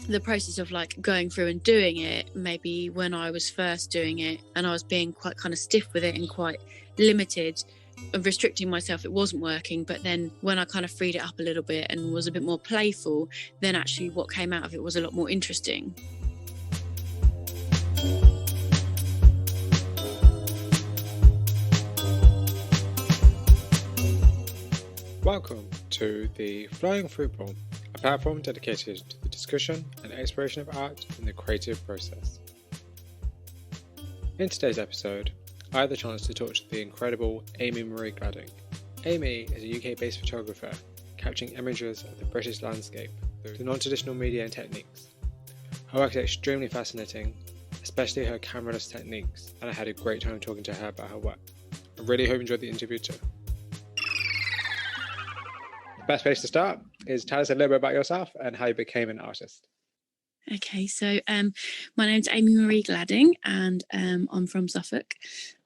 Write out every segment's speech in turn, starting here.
the process of like going through and doing it, maybe when I was first doing it and I was being quite kind of stiff with it and quite limited and restricting myself, it wasn't working. But then when I kind of freed it up a little bit and was a bit more playful, then actually what came out of it was a lot more interesting. Welcome to the Flying Fruitball, a platform dedicated to the discussion and exploration of art in the creative process. In today's episode, I had the chance to talk to the incredible Amy Marie Gladding. Amy is a UK-based photographer, capturing images of the British landscape through non-traditional media and techniques. Her work is extremely fascinating, especially her cameraless techniques, and I had a great time talking to her about her work. I really hope you enjoyed the interview too. Best place to start is tell us a little bit about yourself and how you became an artist. Okay, so my name's Amy Marie Gladding and I'm from Suffolk.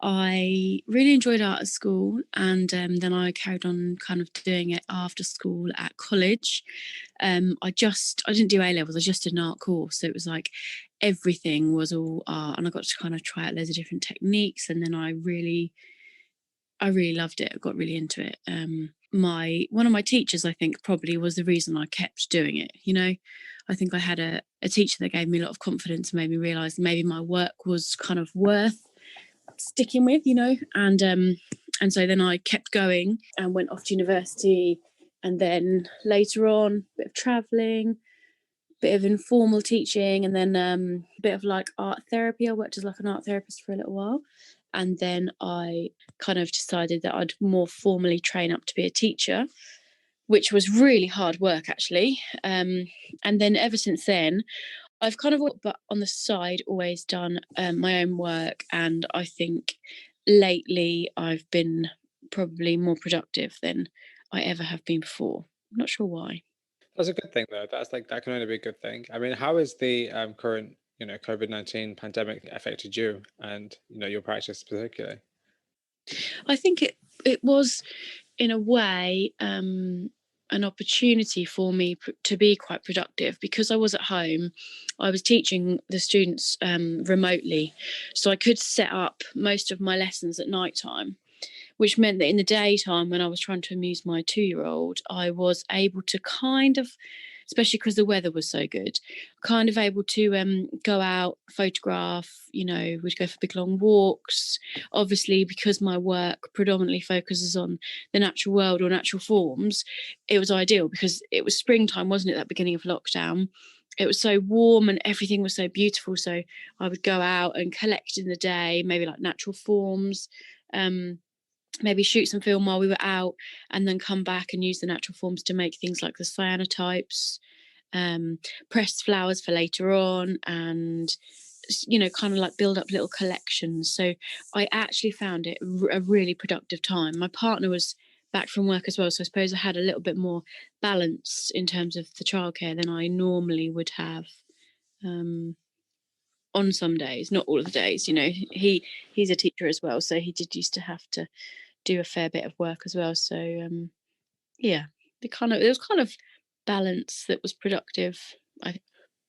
I really enjoyed art at school, and then I carried on kind of doing it after school at college. I didn't do A-levels, I just did an art course, so it was like everything was all art, and I got to kind of try out loads of different techniques, and then I really loved it. I got really into it. One of my teachers, I think, probably was the reason I kept doing it. You know, I think I had a teacher that gave me a lot of confidence and made me realise maybe my work was kind of worth sticking with, you know. And so then I kept going and went off to university, and then later on, a bit of travelling, bit of informal teaching, and then a bit of like art therapy. I worked as like an art therapist for a little while. And then I kind of decided that I'd more formally train up to be a teacher, which was really hard work, actually. And then ever since then, I've kind of, but on the side, always done my own work. And I think lately I've been probably more productive than I ever have been before. I'm not sure why. That's a good thing, though. That can only be a good thing. I mean, how is the current COVID-19 pandemic affected you and your practice particularly? I think it was, in a way, an opportunity for me to be quite productive, because I was at home. I was teaching the students remotely, so I could set up most of my lessons at night time, which meant that in the daytime, when I was trying to amuse my 2-year-old, I was able to kind of, especially because the weather was so good, kind of able to go out, photograph, we'd go for big long walks. Obviously, because my work predominantly focuses on the natural world or natural forms, it was ideal because it was springtime, wasn't it, that beginning of lockdown? It was so warm and everything was so beautiful. So I would go out and collect in the day, maybe like natural forms, maybe shoot some film while we were out, and then come back and use the natural forms to make things like the cyanotypes, pressed flowers for later on, and kind of like build up little collections. So I actually found it a really productive time. My partner was back from work as well, so I suppose I had a little bit more balance in terms of the childcare than I normally would have on some days, not all of the days. He's a teacher as well, so he did used to have to do a fair bit of work as well. So there was kind of balance that was productive, I think.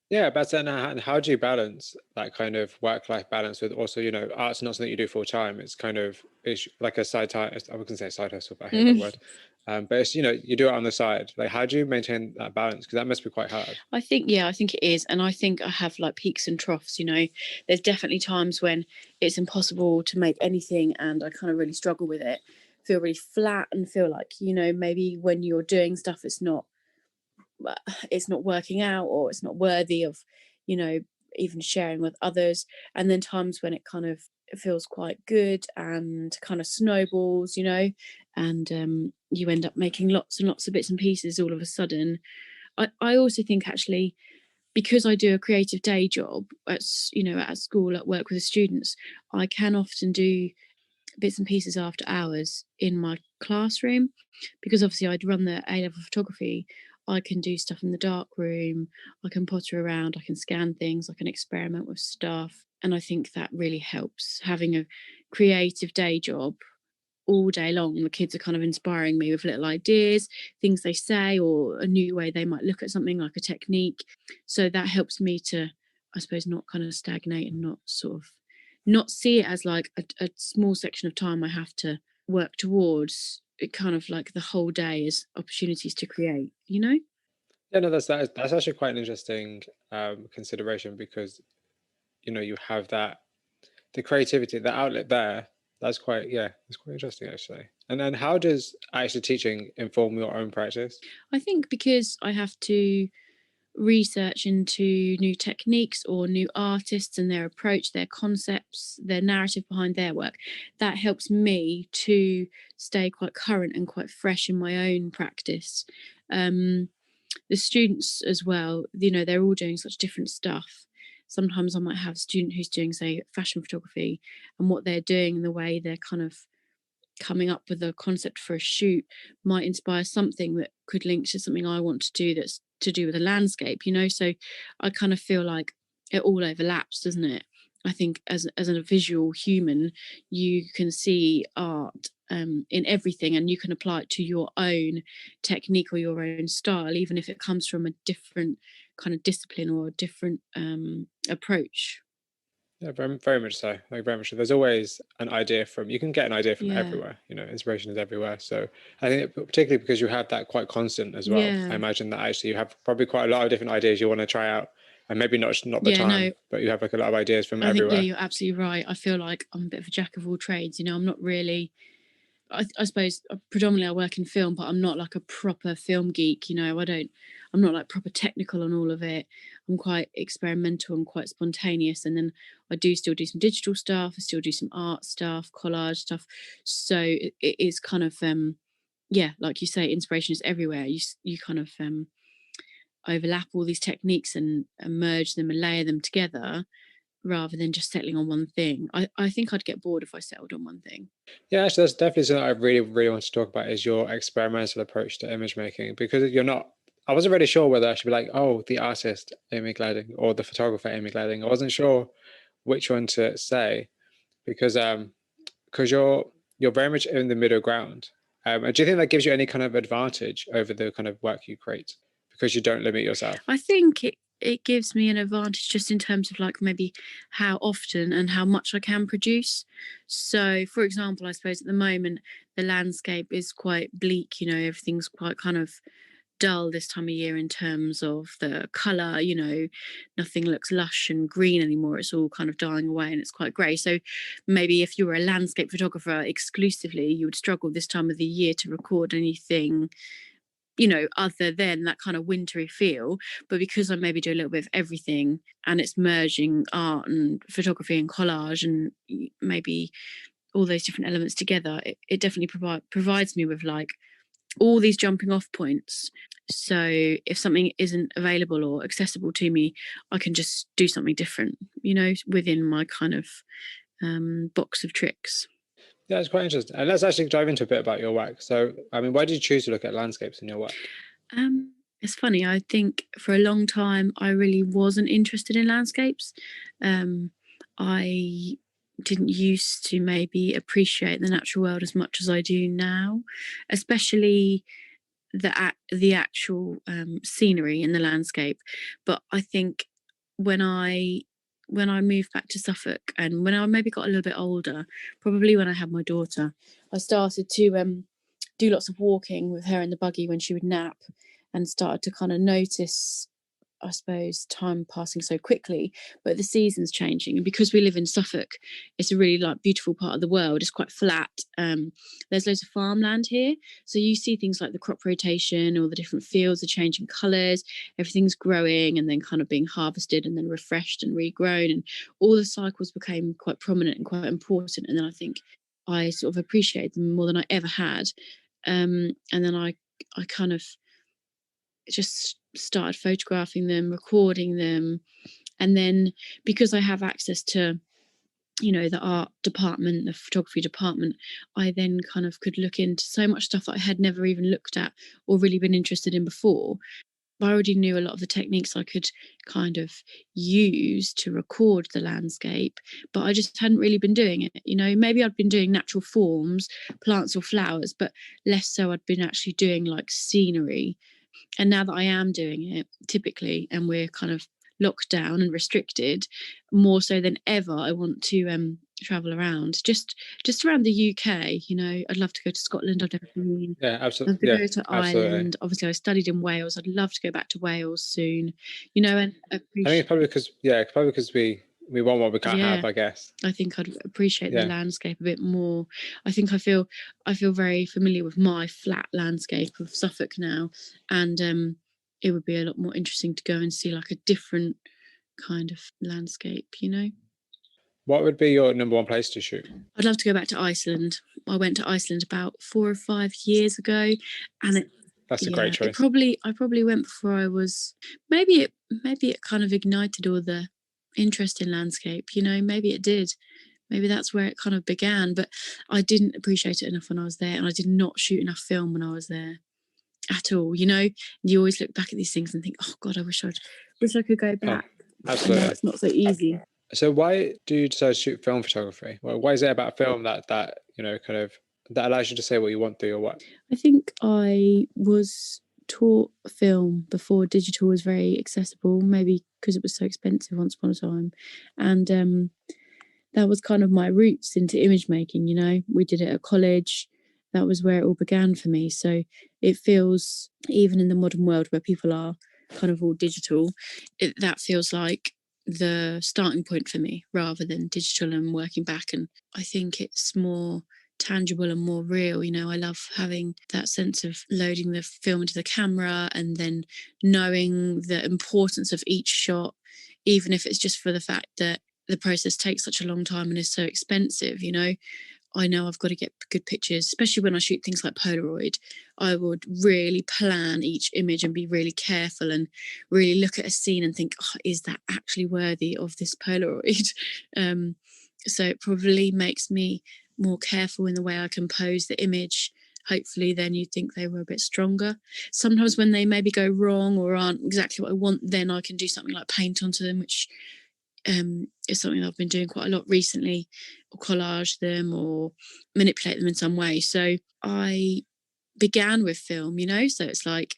Yeah, but then and how do you balance that kind of work-life balance with also, art's not something you do full time. It's like a side time. I wouldn't say side hustle, but I hate that word. But it's, you do it on the side. Like, how do you maintain that balance? Because that must be quite hard. I think it is. And I think I have like peaks and troughs, There's definitely times when it's impossible to make anything and I kind of really struggle with it, feel really flat and feel like, maybe when you're doing stuff, it's not working out, or it's not worthy of, even sharing with others. And then times when it kind of feels quite good and kind of snowballs, and you end up making lots and lots of bits and pieces all of a sudden. I also think, actually, because I do a creative day job at school, at work with the students, I can often do bits and pieces after hours in my classroom, because obviously I'd run the A-level photography. I can do stuff in the dark room, I can potter around, I can scan things, I can experiment with stuff. And I think that really helps, having a creative day job all day long. The kids are kind of inspiring me with little ideas, things they say, or a new way they might look at something, like a technique. So that helps me to, I suppose, not kind of stagnate and not sort of not see it as like a small section of time I have to work towards. It kind of like the whole day is opportunities to create, you know? Yeah, no, that's actually quite an interesting consideration, because you have that the creativity, the outlet there. That's quite, yeah, it's quite interesting actually. And then how does actually teaching inform your own practice? I think because I have to research into new techniques or new artists and their approach, their concepts, their narrative behind their work, that helps me to stay quite current and quite fresh in my own practice. Um, the students as well, they're all doing such different stuff. Sometimes I might have a student who's doing, say, fashion photography, and what they're doing and the way they're kind of coming up with a concept for a shoot might inspire something that could link to something I want to do, that's to do with a landscape. So I kind of feel like it all overlaps, doesn't it? I think as a visual human, you can see art in everything, and you can apply it to your own technique or your own style, even if it comes from a different kind of discipline or a different approach. Yeah, very, very much so. Like, very much so. There's always an idea from, you can get an idea from Yeah. everywhere. Inspiration is everywhere. So I think particularly because you have that quite constant as well. I Yeah. imagine that actually you have probably quite a lot of different ideas you want to try out, and maybe not the Yeah. No, time, but you have like a lot of ideas from I think, yeah, everywhere. you're absolutely right. I feel like I'm a bit of a jack of all trades. I'm not really. I suppose predominantly I work in film, but I'm not like a proper film geek. I don't. I'm not like proper technical on all of it. I'm quite experimental and quite spontaneous, and then I do still do some digital stuff. I still do some art stuff, collage stuff. So it is kind of yeah, like you say, inspiration is everywhere. You kind of overlap all these techniques and merge them and layer them together rather than just settling on one thing. I think I'd get bored if I settled on one thing. Yeah, actually, that's definitely something I really, really want to talk about, is your experimental approach to image making, because you're not. I wasn't really sure whether I should be like, oh, the artist Amy Gladding or the photographer Amy Gladding. I wasn't sure which one to say, because you're very much in the middle ground. And do you think that gives you any kind of advantage over the kind of work you create, because you don't limit yourself? I think it gives me an advantage just in terms of like maybe how often and how much I can produce. So, for example, I suppose at the moment the landscape is quite bleak. Everything's quite kind of dull this time of year in terms of the colour. Nothing looks lush and green anymore. It's all kind of dying away and it's quite grey. So maybe if you were a landscape photographer exclusively, you would struggle this time of the year to record anything other than that kind of wintry feel. But because I maybe do a little bit of everything, and it's merging art and photography and collage and maybe all those different elements together, it definitely provides me with like all these jumping off points. So if something isn't available or accessible to me, I can just do something different, within my kind of box of tricks. Yeah, it's quite interesting. And let's actually dive into a bit about your work. So, I mean, why did you choose to look at landscapes in your work? It's funny. I think for a long time I really wasn't interested in landscapes. I didn't used to maybe appreciate the natural world as much as I do now, especially the actual scenery in the landscape. But I think when I when I moved back to Suffolk and when I maybe got a little bit older, probably when I had my daughter, I started to do lots of walking with her in the buggy when she would nap, and started to kind of notice, I suppose, time passing so quickly, but the seasons changing. And because we live in Suffolk, it's a really like beautiful part of the world. It's quite flat. There's loads of farmland here, so you see things like the crop rotation, or the different fields are changing colours. Everything's growing and then kind of being harvested and then refreshed and regrown, and all the cycles became quite prominent and quite important. And then I think I sort of appreciated them more than I ever had. And then I kind of just started photographing them, recording them. And then because I have access to, the art department, the photography department, I then kind of could look into so much stuff that I had never even looked at or really been interested in before. I already knew a lot of the techniques I could kind of use to record the landscape, but I just hadn't really been doing it. Maybe I'd been doing natural forms, plants or flowers, but less so I'd been actually doing like scenery. And now that I am doing it, typically, and we're kind of locked down and restricted, more so than ever, I want to travel around, just around the UK. I'd love to go to Scotland. I've never been. Yeah, I'd love absolutely. to Yeah, go to absolutely. Ireland. Obviously, I studied in Wales. I'd love to go back to Wales soon. And I think it's probably because we want what we can't have, I guess. I think I'd appreciate the Yeah. landscape a bit more. I think I feel very familiar with my flat landscape of Suffolk now, and it would be a lot more interesting to go and see like a different kind of landscape. What would be your number one place to shoot? I'd love to go back to Iceland. I went to Iceland about 4 or 5 years ago, and That's a great choice. I probably went before I was. Maybe it kind of ignited all the interest in landscape. Maybe it did. Maybe that's where it kind of began. But I didn't appreciate it enough when I was there, and I did not shoot enough film when I was there at all. You always look back at these things and think, oh God, I wish I could go back. Absolutely, it's not so easy. So why do you decide to shoot film photography? Well, why is it about film that kind of that allows you to say what you want to or what? I think I was taught film before digital was very accessible, maybe because it was so expensive once upon a time, and that was kind of my roots into image making. We did it at college. That was where it all began for me. So it feels, even in the modern world where people are kind of all digital, that feels like the starting point for me rather than digital and working back. And I think it's more tangible and more real. I love having that sense of loading the film into the camera and then knowing the importance of each shot, even if it's just for the fact that the process takes such a long time and is so expensive. I know I've got to get good pictures, especially when I shoot things like Polaroid. I would really plan each image and be really careful and really look at a scene and think, oh, is that actually worthy of this Polaroid? So it probably makes me more careful in the way I compose the image. Hopefully then you think they were a bit stronger. Sometimes when they maybe go wrong or aren't exactly what I want, then I can do something like paint onto them, which is something I've been doing quite a lot recently, or collage them or manipulate them in some way. So I began with film, so it's like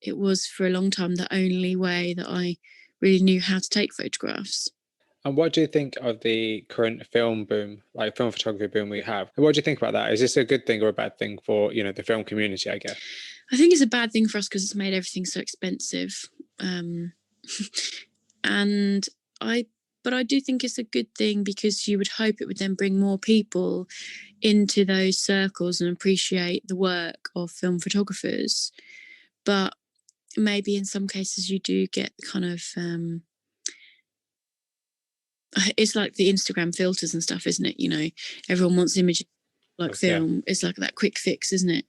it was for a long time the only way that I really knew how to take photographs. And what do you think of the current film boom, like film photography boom we have? What do you think about that? Is this a good thing or a bad thing for, the film community, I guess? I think it's a bad thing for us because it's made everything so expensive. But I do think it's a good thing because you would hope it would then bring more people into those circles and appreciate the work of film photographers. But maybe in some cases you do get kind of it's like the Instagram filters and stuff, isn't it? Everyone wants images like film. It's like that quick fix, isn't it?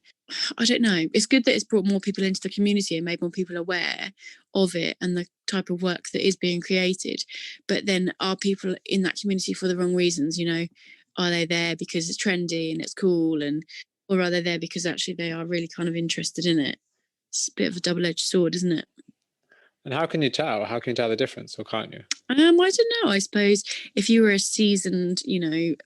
I don't know. It's good that it's brought more people into the community and made more people aware of it and the type of work that is being created. But then are people in that community for the wrong reasons? Are they there because it's trendy and it's cool, or are they there because actually they are really kind of interested in it? It's a bit of a double-edged sword, isn't it? And how can you tell? How can you tell the difference, or can't you? I don't know. I suppose if you were a seasoned,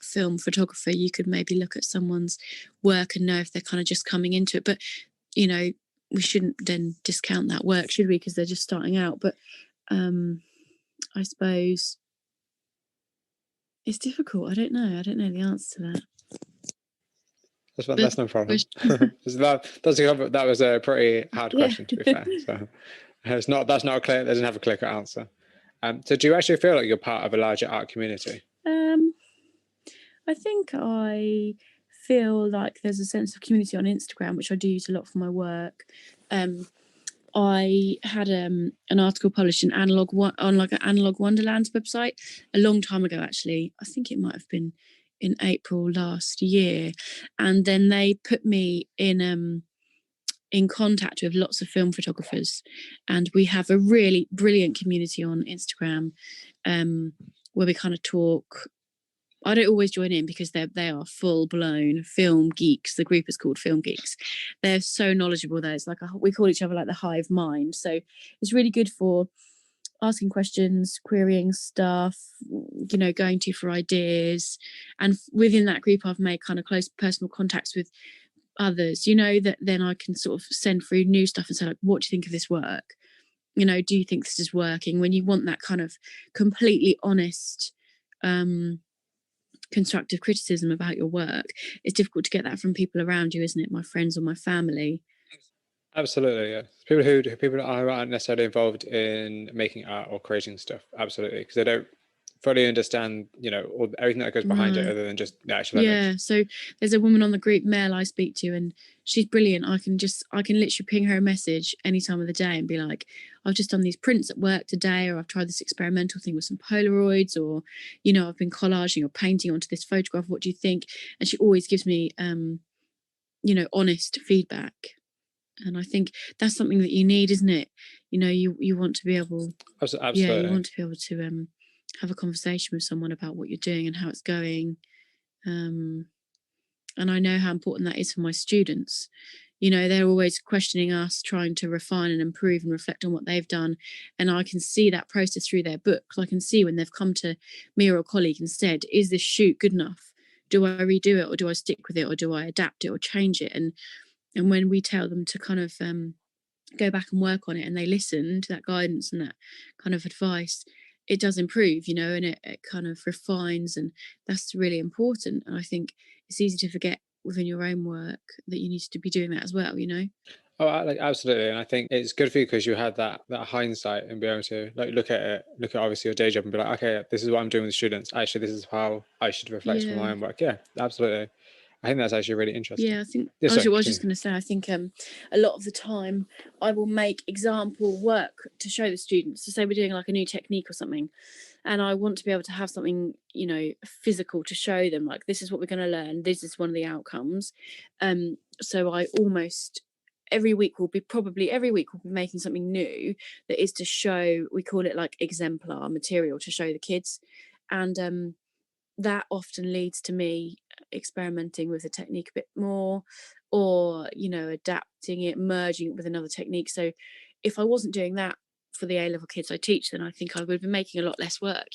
film photographer, you could maybe look at someone's work and know if they're kind of just coming into it. But, we shouldn't then discount that work, should we? Because they're just starting out. But I suppose it's difficult. I don't know. I don't know the answer to that. That's no problem. That was a pretty hard question, to be fair. So that's not a clear. It doesn't have a clear answer. So do you actually feel like you're part of a larger art community? I think I feel like there's a sense of community on Instagram, which I do use a lot for my work. I had an article published in on like an Analog Wonderland's website a long time ago, actually. I think it might have been in April last year. And then they put me in contact with lots of film photographers. And we have a really brilliant community on Instagram where we kind of talk I don't always join in because they are full blown film geeks. The group is called Film Geeks. They're so knowledgeable. There, it's like we call each other like the hive mind. So it's really good for asking questions, querying stuff, going to for ideas. And within that group, I've made kind of close personal contacts with others. That then I can sort of send through new stuff and say, like, what do you think of this work? Do you think this is working? When you want that kind of completely honest, constructive criticism about your work, it's difficult to get that from people around you, isn't it? My friends or my family. Absolutely, yeah. People that aren't necessarily involved in making art or creating stuff, absolutely, because they don't fully understand, everything that goes behind it, No. other than just the actual Yeah. image. So there's a woman on the group, Mel, I speak to, and she's brilliant. I can literally ping her a message any time of the day and be like, I've just done these prints at work today, or I've tried this experimental thing with some Polaroids, or, I've been collaging or painting onto this photograph. What do you think? And she always gives me, honest feedback. And I think that's something that you need, isn't it? You want to be able, Absolutely. you want to be able to have a conversation with someone about what you're doing and how it's going. And I know how important that is for my students. They're always questioning us, trying to refine and improve and reflect on what they've done. And I can see that process through their books. I can see when they've come to me or a colleague and said, is this shoot good enough? Do I redo it, or do I stick with it, or do I adapt it or change it? And when we tell them to kind of go back and work on it, and they listen to that guidance and that kind of advice, it does improve, and it kind of refines, and that's really important. And I think it's easy to forget within your own work that you need to be doing that as well. Oh, absolutely, and I think it's good for you because you had that hindsight and be able to look at obviously your day job and be like, okay, this is what I'm doing with students. Actually, this is how I should reflect on Yeah. my own work. Yeah, absolutely. I think that's actually really interesting. Yeah, I think Yeah, I was sorry, just continue. going to say, I think a lot of the time I will make example work to show the students. So say we're doing like a new technique or something, and I want to be able to have something, physical to show them, like, this is what we're going to learn, this is one of the outcomes. So I almost every week we'll be making something new that is to show, we call it like exemplar material, to show the kids. And that often leads to me experimenting with the technique a bit more, or adapting it, merging it with another technique. So if I wasn't doing that for the A-level kids I teach, then I think I would have been making a lot less work.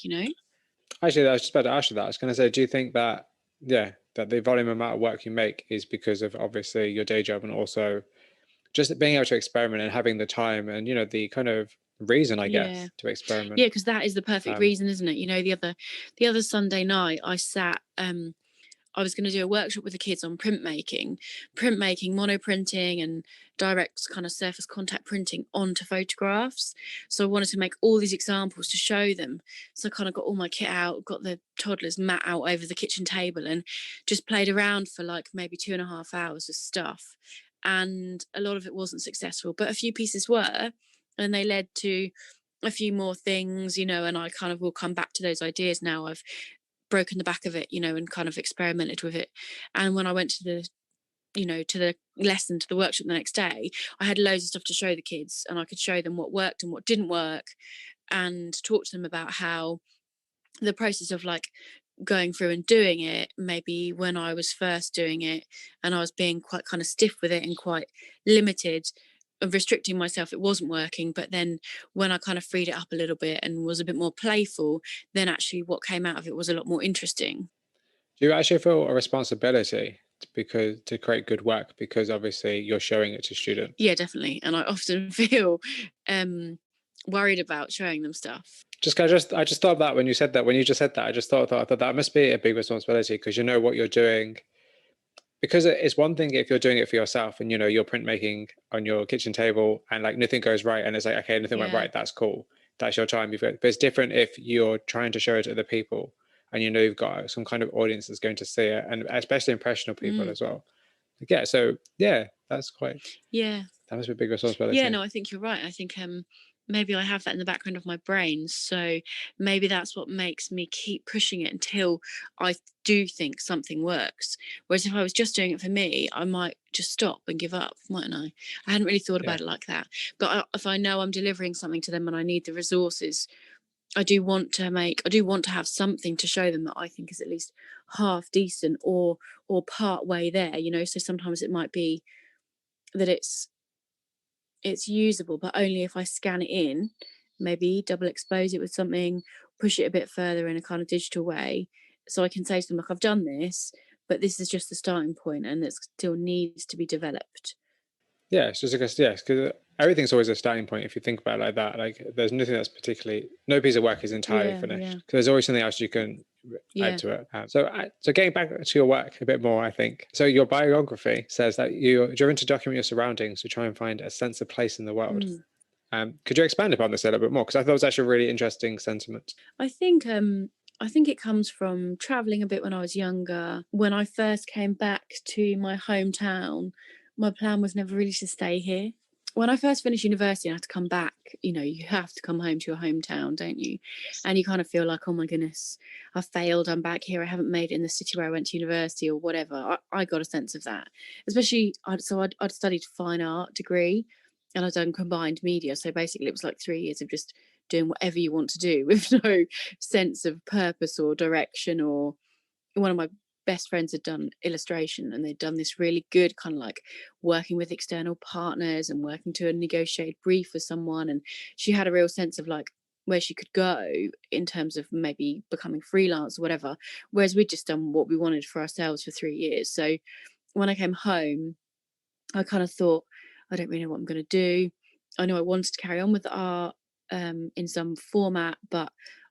Actually, I was just about to ask you that. I was going to say, do you think that, yeah, that the volume amount of work you make is because of obviously your day job, and also just being able to experiment and having the time and the kind of reason, I Yeah. guess, to experiment? Yeah, because that is the perfect reason, isn't it? The other Sunday night I sat, I was going to do a workshop with the kids on printmaking, monoprinting, and direct kind of surface contact printing onto photographs. So I wanted to make all these examples to show them. So I kind of got all my kit out, got the toddler's mat out over the kitchen table, and just played around for like maybe 2.5 hours with stuff. And a lot of it wasn't successful, but a few pieces were, and they led to a few more things, and I kind of will come back to those ideas now. I've broken the back of it, and kind of experimented with it. And when I went to the lesson, to the workshop the next day, I had loads of stuff to show the kids, and I could show them what worked and what didn't work, and talk to them about how the process of like going through and doing it, maybe when I was first doing it and I was being quite kind of stiff with it and quite limited and restricting myself, it wasn't working. But then when I kind of freed it up a little bit and was a bit more playful, then actually what came out of it was a lot more interesting. Do you actually feel a responsibility to create good work, because obviously you're showing it to students? Yeah, definitely. And I often feel worried about showing them stuff. Just 'cause I just thought that when you said that, when you just said that, I thought that must be a big responsibility, because you know what you're doing. Because it's one thing if you're doing it for yourself and you're printmaking on your kitchen table and like nothing goes right and it's like, okay, nothing went Yeah. right, that's cool, that's your time. But it's different if you're trying to show it to other people and you've got some kind of audience that's going to see it, and especially impressionable people as well. Like, yeah, so yeah, Yeah. that must be a big Yeah, responsibility. no, I think you're right. I think maybe I have that in the background of my brain. So maybe that's what makes me keep pushing it until I do think something works. Whereas if I was just doing it for me, I might just stop and give up, mightn't I? I hadn't really thought Yeah. about it like that. But if I know I'm delivering something to them and I need the resources, I do want to have something to show them that I think is at least half decent or part way there, you know. So sometimes it might be that it's usable, but only if I scan it in, maybe double expose it with something, push it a bit further in a kind of digital way, so I can say to them, like, I've done this, but this is just the starting point, and it still needs to be developed. Yeah, it's just because yes, because everything's always a starting point if you think about it like that. Like, there's nothing that's particularly no piece of work is entirely Yeah, finished yeah, because there's always something else you can add yeah. to it. So getting back to your work a bit more, I think. So your biography says that you're driven to document your surroundings to try and find a sense of place in the world. Mm. Could you expand upon this a little bit more? Because I thought it was actually a really interesting sentiment. I think it comes from traveling a bit when I was younger. When I first came back to my hometown, my plan was never really to stay here. When I first finished university and I had to come back, you know, you have to come home to your hometown, don't you? And you kind of feel like, oh my goodness, I failed. I'm back here. I haven't made it in the city where I went to university or whatever. I got a sense of that, especially I'd studied fine art degree and I'd done combined media. So basically, it was like 3 years of just doing whatever you want to do with no sense of purpose or direction. Or one of my best friends had done illustration and they'd done this really good kind of like working with external partners and working to a negotiated brief with someone, and she had a real sense of like where she could go in terms of maybe becoming freelance or whatever, whereas we'd just done what we wanted for ourselves for 3 years. So when I came home, I kind of thought, I don't really know what I'm going to do. I know I wanted to carry on with the art in some format, but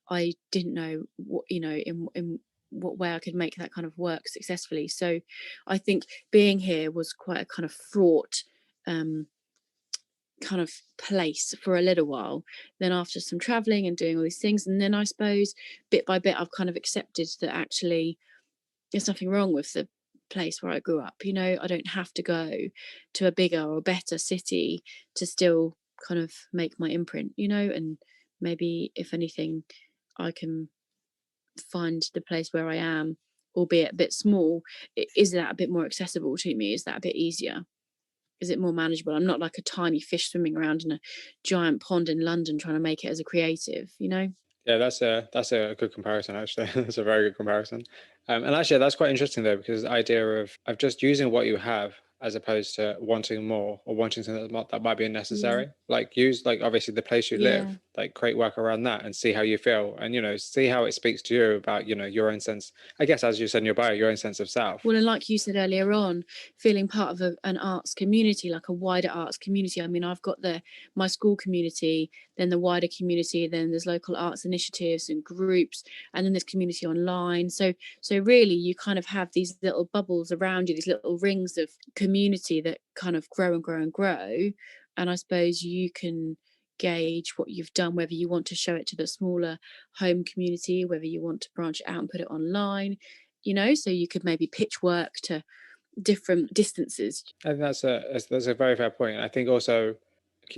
I didn't know what, you know, in what way I could make that kind of work successfully. So I think being here was quite a kind of fraught um, kind of place for a little while. Then after some traveling and doing all these things, and then I suppose bit by bit I've kind of accepted that actually there's nothing wrong with the place where I grew up. You know, I don't have to go to a bigger or better city to still kind of make my imprint, you know, and maybe if anything, I can find the place where I am, albeit a bit small. Is that a bit more accessible to me? Is that a bit easier? Is it more manageable? I'm not like a tiny fish swimming around in a giant pond in London trying to make it as a creative, you know? Yeah, that's a good comparison actually. That's a very good comparison. And actually, that's quite interesting though, because the idea of just using what you have as opposed to wanting more or wanting something that might be Yeah. unnecessary. Like use like obviously the place you Yeah. live, like create work around that and see how you feel, and see how it speaks to you about your own sense. I guess as you said in your bio, your own sense of self. Well, and like you said earlier on, feeling part of an arts community, like a wider arts community. I mean, I've got my school community, then the wider community, then there's local arts initiatives and groups, and then there's community online. So really, you kind of have these little bubbles around you, these little rings of community that kind of grow and grow and grow. And I suppose you can gauge what you've done, whether you want to show it to the smaller home community, whether you want to branch it out and put it online, you know, so you could maybe pitch work to different distances. I think that's a very fair point. I think also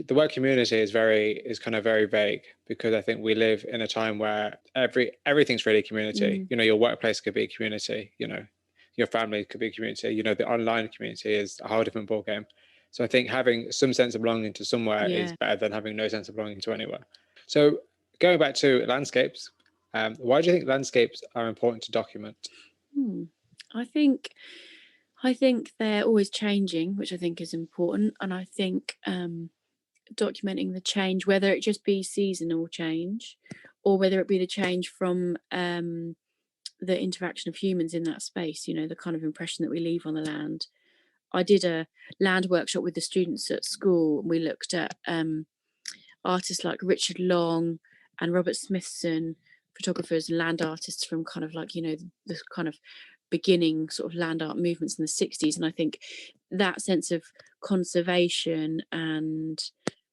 the word community is kind of very vague because I think we live in a time where everything's really community. Mm, Your workplace could be a community. Your family could be a community. The online community is a whole different ballgame. So I think having some sense of belonging to somewhere is yeah. better than having no sense of belonging to anywhere. So going back to landscapes, why do you think landscapes are important to document? Hmm. I think I think they're always changing, which I think is important, and I think documenting the change, whether it just be seasonal change, or whether it be the change from the interaction of humans in that space. You know, the kind of impression that we leave on the land. I did a land workshop with the students at school, and we looked at artists like Richard Long and Robert Smithson, photographers and land artists from kind of like, you know, the kind of beginning sort of land art movements in the 60s. And I think that sense of conservation and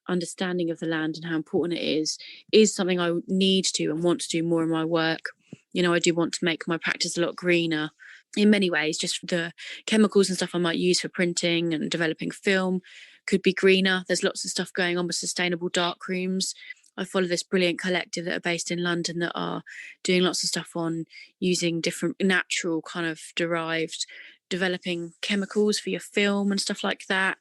understanding of the land and how important it is something I need to and want to do more in my work. You know, I do want to make my practice a lot greener in many ways. Just the chemicals and stuff I might use for printing and developing film could be greener. There's lots of stuff going on with sustainable dark rooms. I follow this brilliant collective that are based in London that are doing lots of stuff on using different natural kind of derived developing chemicals for your film and stuff like that.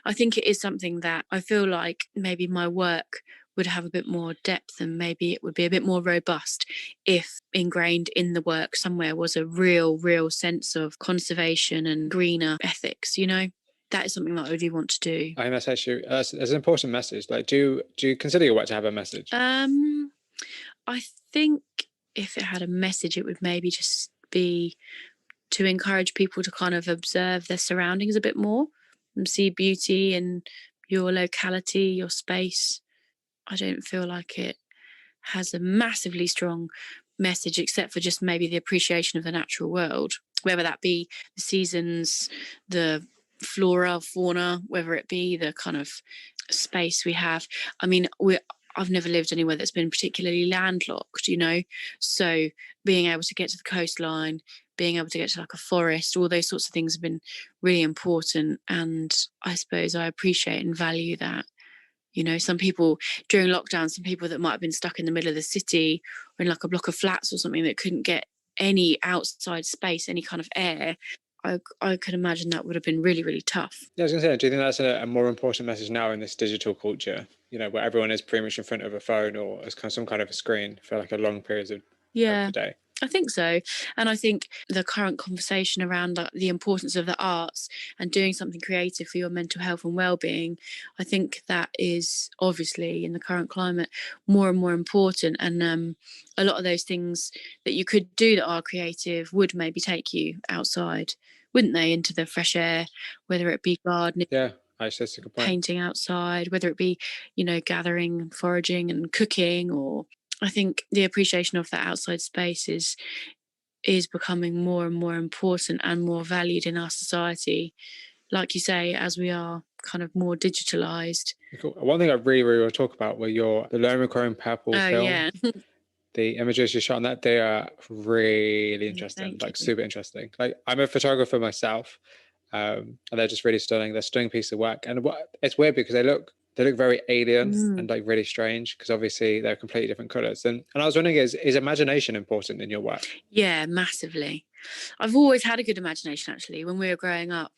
I think it is something that I feel like maybe my work would have a bit more depth, and maybe it would be a bit more robust if ingrained in the work somewhere was a real sense of conservation and greener ethics, you know. That is something that I really want to do. I think that's actually that's an important message. Like, do you consider your work to have a message? I think if it had a message, it would maybe just be to encourage people to kind of observe their surroundings a bit more and see beauty in your locality, your space. I don't feel like it has a massively strong message, except for just maybe the appreciation of the natural world, whether that be the seasons, the flora, fauna, whether it be the kind of space we have. I mean, I've never lived anywhere that's been particularly landlocked, you know, so being able to get to the coastline, being able to get to like a forest, all those sorts of things have been really important, and I suppose I appreciate and value that. You know, some people during lockdown, some people that might have been stuck in the middle of the city or in like a block of flats or something that couldn't get any outside space, any kind of air. I could imagine that would have been really tough. Yeah, I was going to say, do you think that's a more important message now in this digital culture? You know, where everyone is pretty much in front of a phone or as kind of some kind of a screen for like a long periods of the day. I think so. And I think the current conversation around the importance of the arts and doing something creative for your mental health and well-being, I think that is obviously in the current climate more and more important. And a lot of those things that you could do that are creative would maybe take you outside, wouldn't they, into the fresh air, whether it be gardening. Yeah, actually, that's a good point. Painting outside, whether it be, you know, gathering, foraging and cooking, or I think the appreciation of that outside space is becoming more and more important and more valued in our society. Like you say, as we are kind of more digitalized. Cool. One thing I really want to talk about were the Lone Chrome Purple film. Yeah. The images you shot on that, they are really interesting, like super interesting. Like, I'm a photographer myself, and they're just really stunning. They're a stunning piece of work. And it's weird because they look very alien and like really strange, because obviously they're completely different colors. And I was wondering, is imagination important in your work? Yeah, massively. I've always had a good imagination, actually. When we were growing up,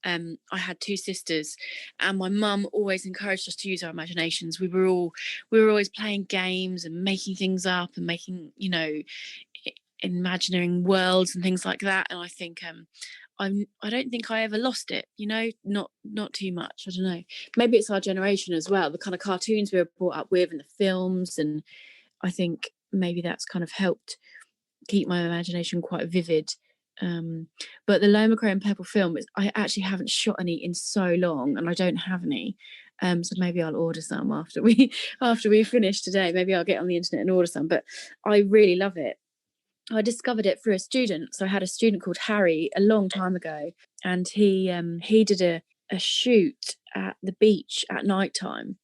I had two sisters, and my mum always encouraged us to use our imaginations. We were always playing games and making things up and making, you know, imagining worlds and things like that. And I think I don't think I ever lost it, you know, not too much. I don't know. Maybe it's our generation as well, the kind of cartoons we were brought up with and the films, and I think maybe that's kind of helped keep my imagination quite vivid. But the Loma Chrome Purple film, I actually haven't shot any in so long, and I don't have any. So maybe I'll order some after we finish today. Maybe I'll get on the internet and order some. But I really love it. I discovered it through a student. So I had a student called Harry a long time ago, and he did a shoot at the beach at night time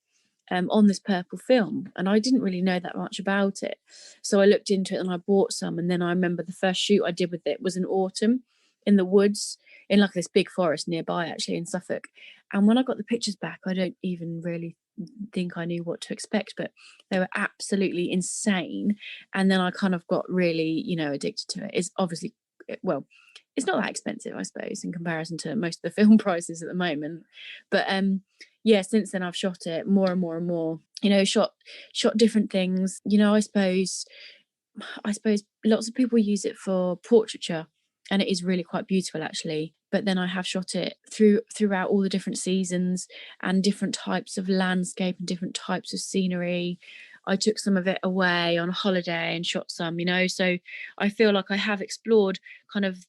on this purple film, and I didn't really know that much about it. So I looked into it and I bought some, and then I remember the first shoot I did with it was in autumn in the woods in like this big forest nearby, actually, in Suffolk. And when I got the pictures back, I don't even really think I knew what to expect, but they were absolutely insane. And then I kind of got really, you know, addicted to it. It's obviously, well, it's not that expensive, I suppose, in comparison to most of the film prices at the moment. But yeah, since then I've shot it more and more and more, you know, shot different things. You know, I suppose lots of people use it for portraiture, and it is really quite beautiful, actually. But then I have shot it throughout all the different seasons and different types of landscape and different types of scenery. I took some of it away on a holiday and shot some, you know, so I feel like I have explored kind of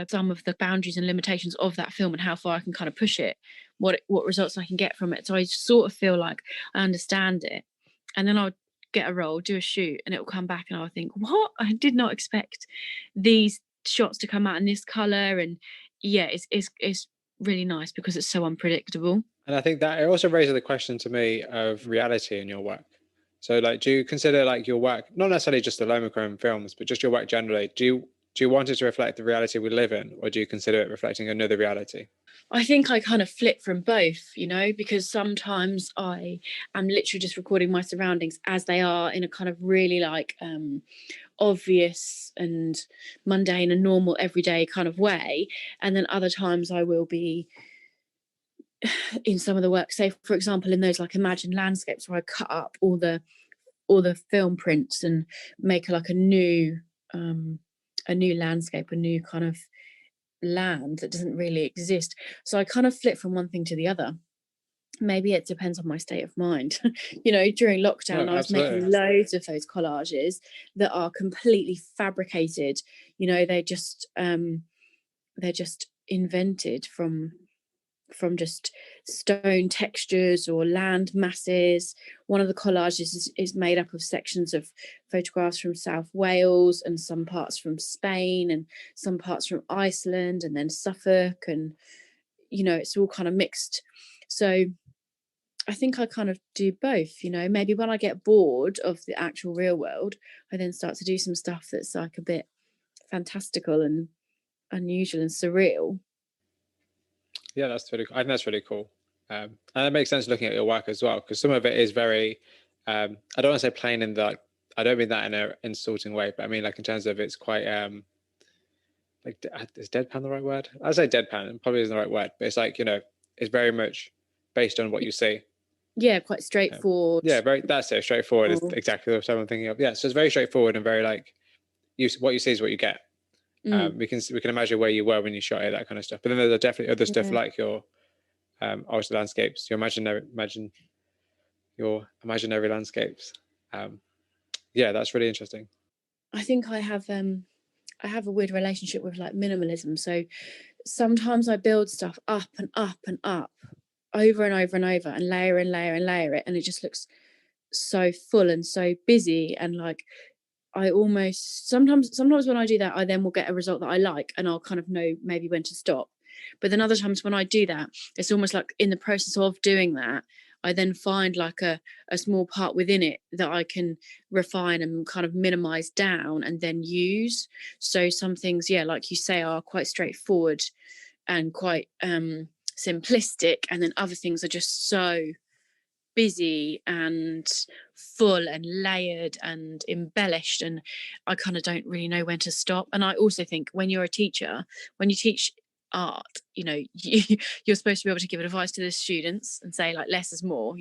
some of the boundaries and limitations of that film and how far I can kind of push it, what results I can get from it. So I sort of feel like I understand it. And then I'll get a role, do a shoot, and it will come back and I'll think, what? I did not expect these shots to come out in this colour. And yeah, it's really nice because it's so unpredictable. And I think that it also raises the question to me of reality in your work. So, like, do you consider like your work, not necessarily just the Loma Chrome films, but just your work generally, do you want it to reflect the reality we live in, or do you consider it reflecting another reality? I think I kind of flip from both, you know, because sometimes I am literally just recording my surroundings as they are in a kind of really like obvious and mundane and normal everyday kind of way. And then other times I will be in some of the work, say for example in those like imagined landscapes where I cut up all the film prints and make like a new landscape, a new kind of land that doesn't really exist. So I kind of flip from one thing to the other. Maybe it depends on my state of mind. During lockdown, No, I was absolutely. making loads of those collages that are completely fabricated. They're just invented from just stone textures or land masses. One of the collages is made up of sections of photographs from South Wales and some parts from Spain and some parts from Iceland and then Suffolk, and it's all kind of mixed. So I think I kind of do both. Maybe when I get bored of the actual real world, I then start to do some stuff that's like a bit fantastical and unusual and surreal. Yeah, that's really cool. I think that's really cool. And it makes sense looking at your work as well, because some of it is very, I don't want to say plain in that, I don't mean that in an insulting way, but I mean like in terms of it's quite, like, is deadpan the right word? I'd say deadpan, probably isn't the right word, but it's like, it's very much based on what you see. Yeah, quite straightforward. Yeah, that's it. Straightforward is exactly what I'm thinking of. Yeah, so it's very straightforward and very like, what you see is what you get. We can imagine where you were when you shot it, that kind of stuff. But then there's definitely other stuff like your obviously landscapes, your imaginary landscapes. Yeah, that's really interesting. I think I have a weird relationship with like minimalism. So sometimes I build stuff up and up and up over and over and over and layer and layer and layer it, and it just looks so full and so busy, and like I almost sometimes when I do that, I then will get a result that I like and I'll kind of know maybe when to stop. But then other times when I do that, it's almost like in the process of doing that, I then find like a small part within it that I can refine and kind of minimize down and then use. So some things, yeah, like you say, are quite straightforward and quite simplistic, and then other things are just so busy and full and layered and embellished, and I kind of don't really know when to stop. And I also think when you're a teacher, when you teach art, you're supposed to be able to give advice to the students and say like less is more,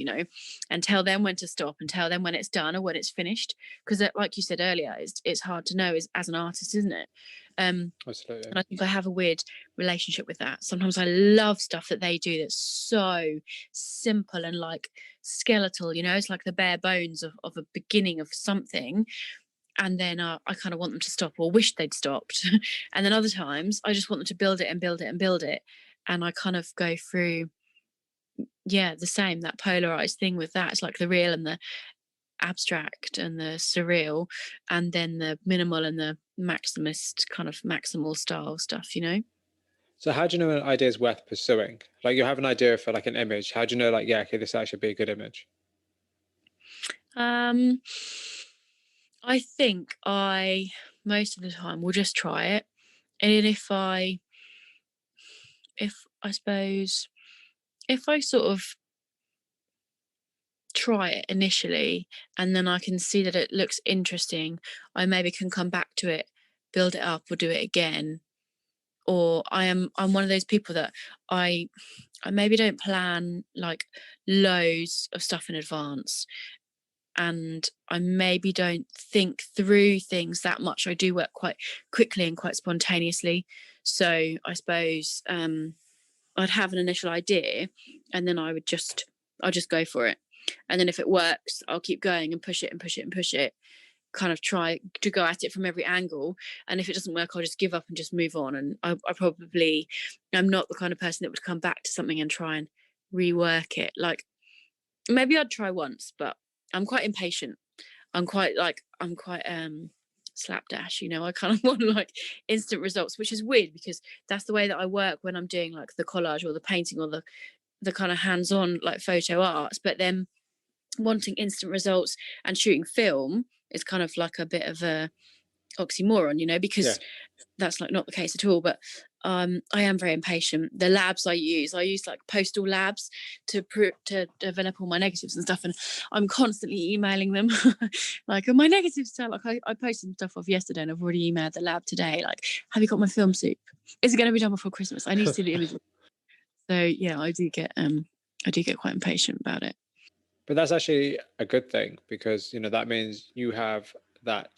and tell them when to stop and tell them when it's done or when it's finished, because like you said earlier, it's hard to know as an artist, isn't it? Absolutely. And I think I have a weird relationship with that. Sometimes I love stuff that they do that's so simple and like skeletal, it's like the bare bones of a beginning of something. And then I kind of want them to stop or wish they'd stopped. And then other times I just want them to build it and build it and build it. And I kind of go through, the same, that polarized thing with that. It's like the real and the abstract and the surreal, and then the minimal and the maximist kind of maximal style stuff. So how do you know an idea is worth pursuing? Like you have an idea for like an image. How do you know like, yeah, okay, this actually be a good image? I think I most of the time will just try it, and if I suppose if I sort of try it initially and then I can see that it looks interesting, I maybe can come back to it, build it up, or do it again. Or I'm one of those people that I maybe don't plan like loads of stuff in advance, and I maybe don't think through things that much. I do work quite quickly and quite spontaneously. So I suppose I'd have an initial idea and then I'll just go for it. And then if it works, I'll keep going and push it and push it and push it, kind of try to go at it from every angle. And if it doesn't work, I'll just give up and just move on. And I'm not the kind of person that would come back to something and try and rework it. Like maybe I'd try once, but I'm quite impatient. I'm quite slapdash, I kind of want like instant results, which is weird because that's the way that I work when I'm doing like the collage or the painting or the kind of hands-on like photo arts. But then wanting instant results and shooting film is kind of like a bit of a oxymoron, because that's like not the case at all. But I am very impatient. The labs I use like postal labs to develop all my negatives and stuff, and I'm constantly emailing them like, are my negatives done? Like I posted some stuff off yesterday and I've already emailed the lab today like, have you got my film soup? Is it going to be done before Christmas? I need to see the images. So yeah, I do get quite impatient about it. But that's actually a good thing, because that means you have that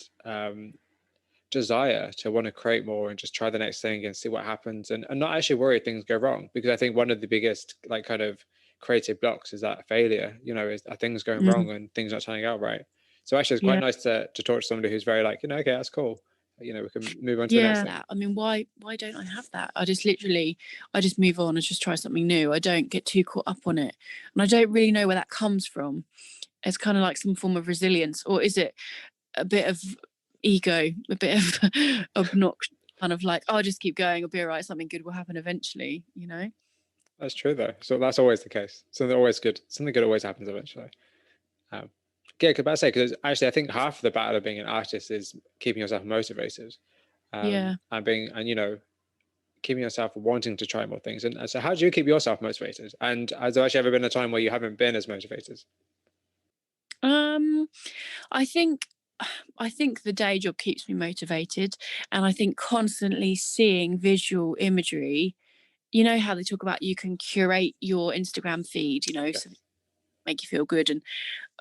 desire to want to create more and just try the next thing and see what happens, and not actually worry if things go wrong, because I think one of the biggest like kind of creative blocks is that failure, is are things going Mm, wrong and things not turning out right. So actually it's quite yeah. nice to talk to somebody who's very like, okay, that's cool, we can move on to the next thing. Yeah, I mean, why don't I have that? I just move on and just try something new. I don't get too caught up on it, and I don't really know where that comes from. It's kind of like some form of resilience, or is it a bit of ego, a bit of obnoxious, kind of like, oh, I'll just keep going, I'll be all right, something good will happen eventually, you know? That's true though, so that's always the case. Something good always happens eventually. um yeah, because I say, because actually I think half of the battle of being an artist is keeping yourself motivated, Yeah. and being, and keeping yourself wanting to try more things. And so, how do you keep yourself motivated? And has there actually ever been a time where you haven't been as motivated? Um, I think I think the day job keeps me motivated, and I think constantly seeing visual imagery. You know how they talk about you can curate your Instagram feed, so Yes. make you feel good. And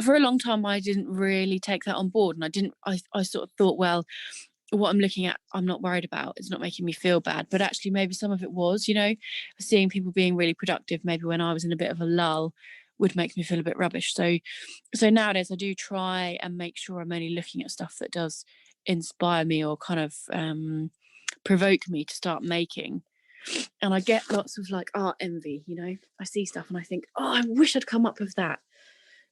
for a long time, I didn't really take that on board, and I sort of thought, well, what I'm looking at, I'm not worried about. It's not making me feel bad. But actually, maybe some of it was, seeing people being really productive, maybe when I was in a bit of a lull, would make me feel a bit rubbish. So nowadays, I do try and make sure I'm only looking at stuff that does inspire me or kind of provoke me to start making. And I get lots of like art envy, I see stuff and I think, oh, I wish I'd come up with that.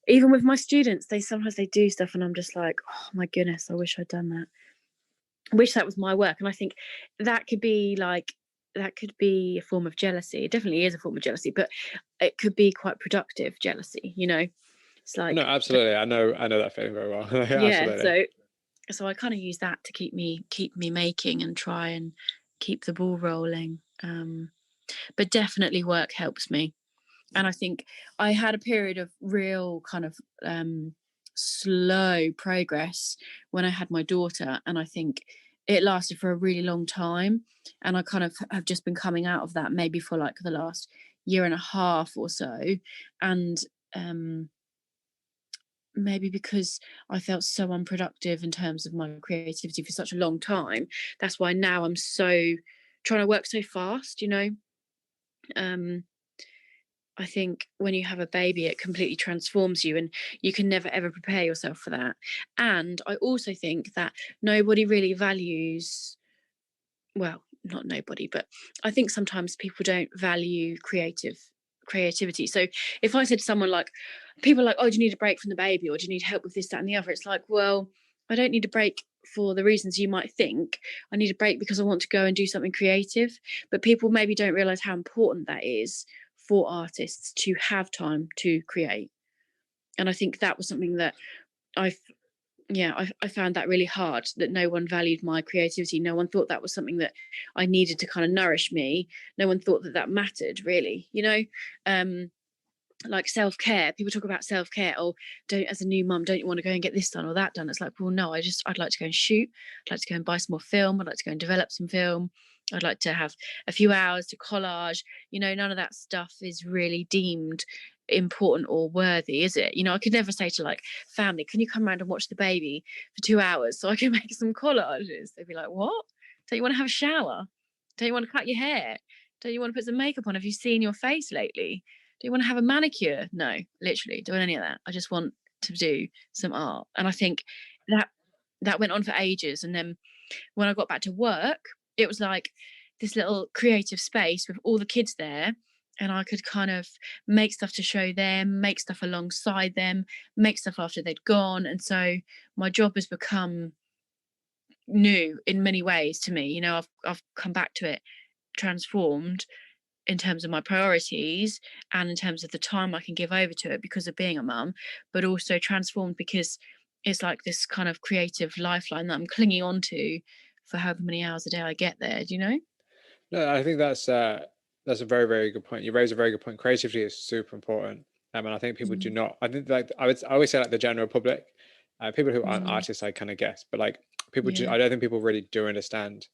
Even with my students, they sometimes they do stuff and I'm just like, oh my goodness, I wish I'd done that. I wish that was my work. And I think that could be like that could be a form of jealousy. It definitely is a form of jealousy, but it could be quite productive jealousy. It's No, like, absolutely. I know that feeling very well. yeah, Absolutely. so I kind of use that to keep me making and try and keep the ball rolling. But definitely work helps me. And I think I had a period of real kind of slow progress when I had my daughter, and I think it lasted for a really long time. And I kind of have just been coming out of that maybe for like the last year and a half or so. And um, maybe because I felt so unproductive in terms of my creativity for such a long time, that's why now I'm so trying to work so fast. Um, I think when you have a baby, it completely transforms you, and you can never ever prepare yourself for that. And I also think that nobody really values, well, not nobody, but I think sometimes people don't value creativity. So if I said to someone like, people are like, oh, do you need a break from the baby, or do you need help with this, that, and the other? It's like, well, I don't need a break for the reasons you might think. I need a break because I want to go and do something creative. But people maybe don't realize how important that is for artists to have time to create. And I think that was something that I yeah, I found that really hard, that no one valued my creativity. No one thought that was something that I needed to kind of nourish me. No one thought that that mattered really. Um, like self-care, people talk about self-care. Oh, don't, as a new mum, don't you want to go and get this done or that done? It's like, well, no, I'd like to go and shoot. I'd like to go and buy some more film. I'd like to go and develop some film. I'd like to have a few hours to collage. None of that stuff is really deemed important or worthy, is it? I could never say to like family, can you come around and watch the baby for 2 hours so I can make some collages? They'd be like, what? Don't you want to have a shower? Don't you want to cut your hair? Don't you want to put some makeup on? Have you seen your face lately? Do you want to have a manicure? No, literally, doing any of that. I just want to do some art. And I think that that went on for ages. And then when I got back to work, it was like this little creative space with all the kids there. And I could kind of make stuff to show them, make stuff alongside them, make stuff after they'd gone. And so my job has become new in many ways to me. I've come back to it transformed in terms of my priorities and in terms of the time I can give over to it because of being a mum, but also transformed because it's like this kind of creative lifeline that I'm clinging on to for however many hours a day I get there, do you know? No, I think that's a very, very good point. You raise a very good point. Creativity is super important, and I think people do Mm, not. I think like I always say like the general public, people who aren't mm, artists, I kind of guess, but like people do. yeah. I don't think people really do understand.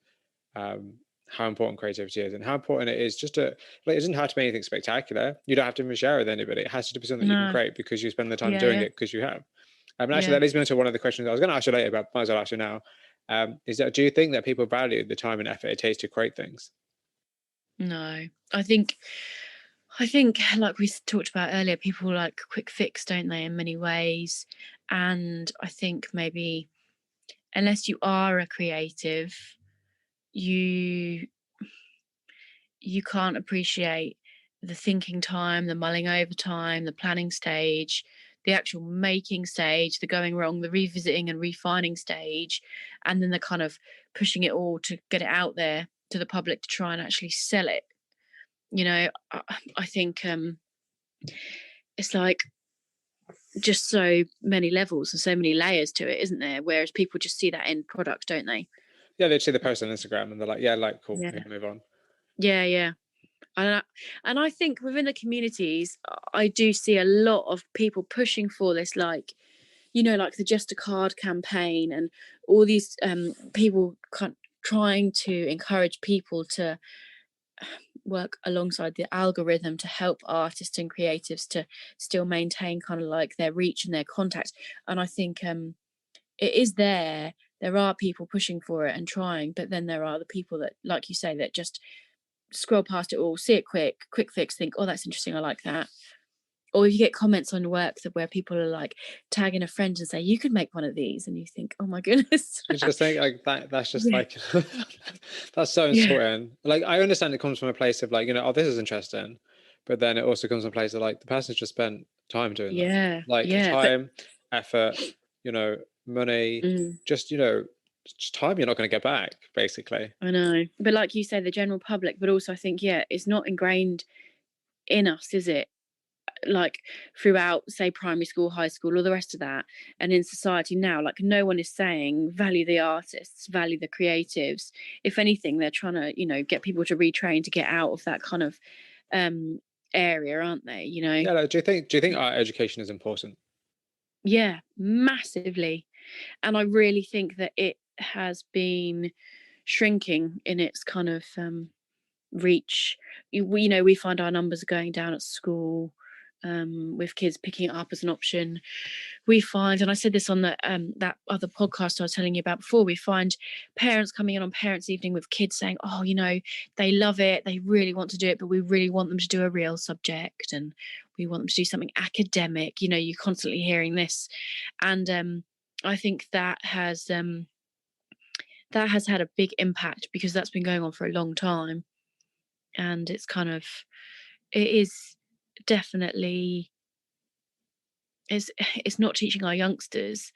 Um, how important creativity is and how important it is just to, like, it doesn't have to be anything spectacular. You don't have to even share with anybody. It has to be something that you can No. create because you spend the time Yeah, doing yeah, it because you have. And actually, yeah. that leads me on to one of the questions I was going to ask you later, but might as well ask you now. Is that, do you think that people value the time and effort it takes to create things? No. I think like we talked about earlier, people like quick fix, don't they, in many ways. And I think maybe unless you are a creative, you you can't appreciate the thinking time, the mulling over time, the planning stage, the actual making stage, the going wrong, the revisiting and refining stage, and then the kind of pushing it all to get it out there to the public to try and actually sell it. I think it's like just so many levels and so many layers to it, isn't there? Whereas people just see that end product, don't they? Yeah, they see the post on Instagram and they're like, yeah, like, cool, Yeah. okay, move on. Yeah, yeah. And I think within the communities, I do see a lot of people pushing for this, like, like the Just a Card campaign and all these people trying to encourage people to work alongside the algorithm to help artists and creatives to still maintain kind of like their reach and their contacts. And I think it is there. There are people pushing for it and trying, but then there are the people that, like you say, that just scroll past it all, see it quick fix, think, oh, that's interesting, I like that. Or you get comments on work that where people are like tagging a friend and say, you could make one of these, and you think, oh my goodness. You just think like that, that's just Yeah, like, that's so yeah, insulting. Like, I understand it comes from a place of like, oh, this is interesting. But then it also comes from a place of like, the person's just spent time doing that. yeah, Like yeah. But time, effort, money, mm, just, just time you're not going to get back, basically. I know, but like you say, the general public, but also I think, yeah, it's not ingrained in us, is it? Like throughout, say, primary school, high school, all the rest of that, and in society now, like no one is saying value the artists, value the creatives. If anything, they're trying to, get people to retrain to get out of that kind of um area, aren't they? Yeah, like, do you think art education is important? Yeah, massively. And I really think that it has been shrinking in its kind of reach. We find our numbers are going down at school, with kids picking it up as an option. We find, and I said this on that other podcast I was telling you about before, we find parents coming in on parents' evening with kids saying, oh, they love it, they really want to do it, but we really want them to do a real subject and we want them to do something academic. You're constantly hearing this. And I think that has had a big impact because that's been going on for a long time. And it is definitely, it's not teaching our youngsters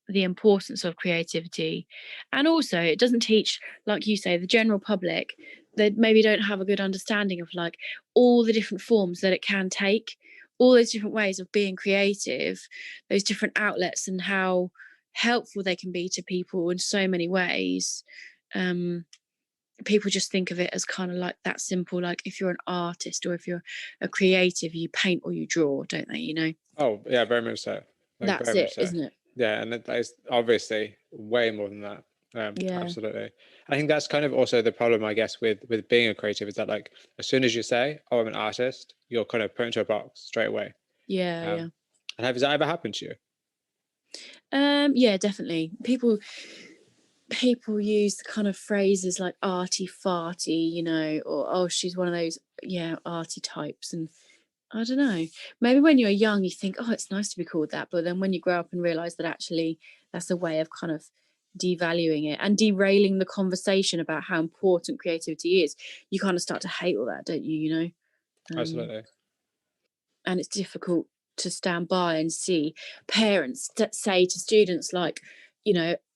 the importance of creativity. And also it doesn't teach, like you say, the general public that maybe don't have a good understanding of like all the different forms that it can take, all those different ways of being creative, those different outlets, and how helpful they can be to people in so many ways. um People just think of it as kind of like that simple, like if you're an artist or if you're a creative, you paint or you draw, don't they? Oh, yeah, very much so. Like, That's very it, much so. isn't it? Yeah, and that is obviously way more than that. Yeah, Absolutely. I think that's kind of also the problem, I guess, with being a creative is that like as soon as you say, "Oh, I'm an artist," you're kind of put into a box straight away. yeah, yeah. Um, and has that ever happened to you? Yeah, definitely. People use the kind of phrases like arty farty, or oh, she's one of those, yeah, arty types. And I don't know, maybe when you're young you think, oh, it's nice to be called that, but then when you grow up and realize that actually that's a way of kind of devaluing it and derailing the conversation about how important creativity is, you kind of start to hate all that, don't you? um, Absolutely. and it's difficult to stand by and see parents that say to students like,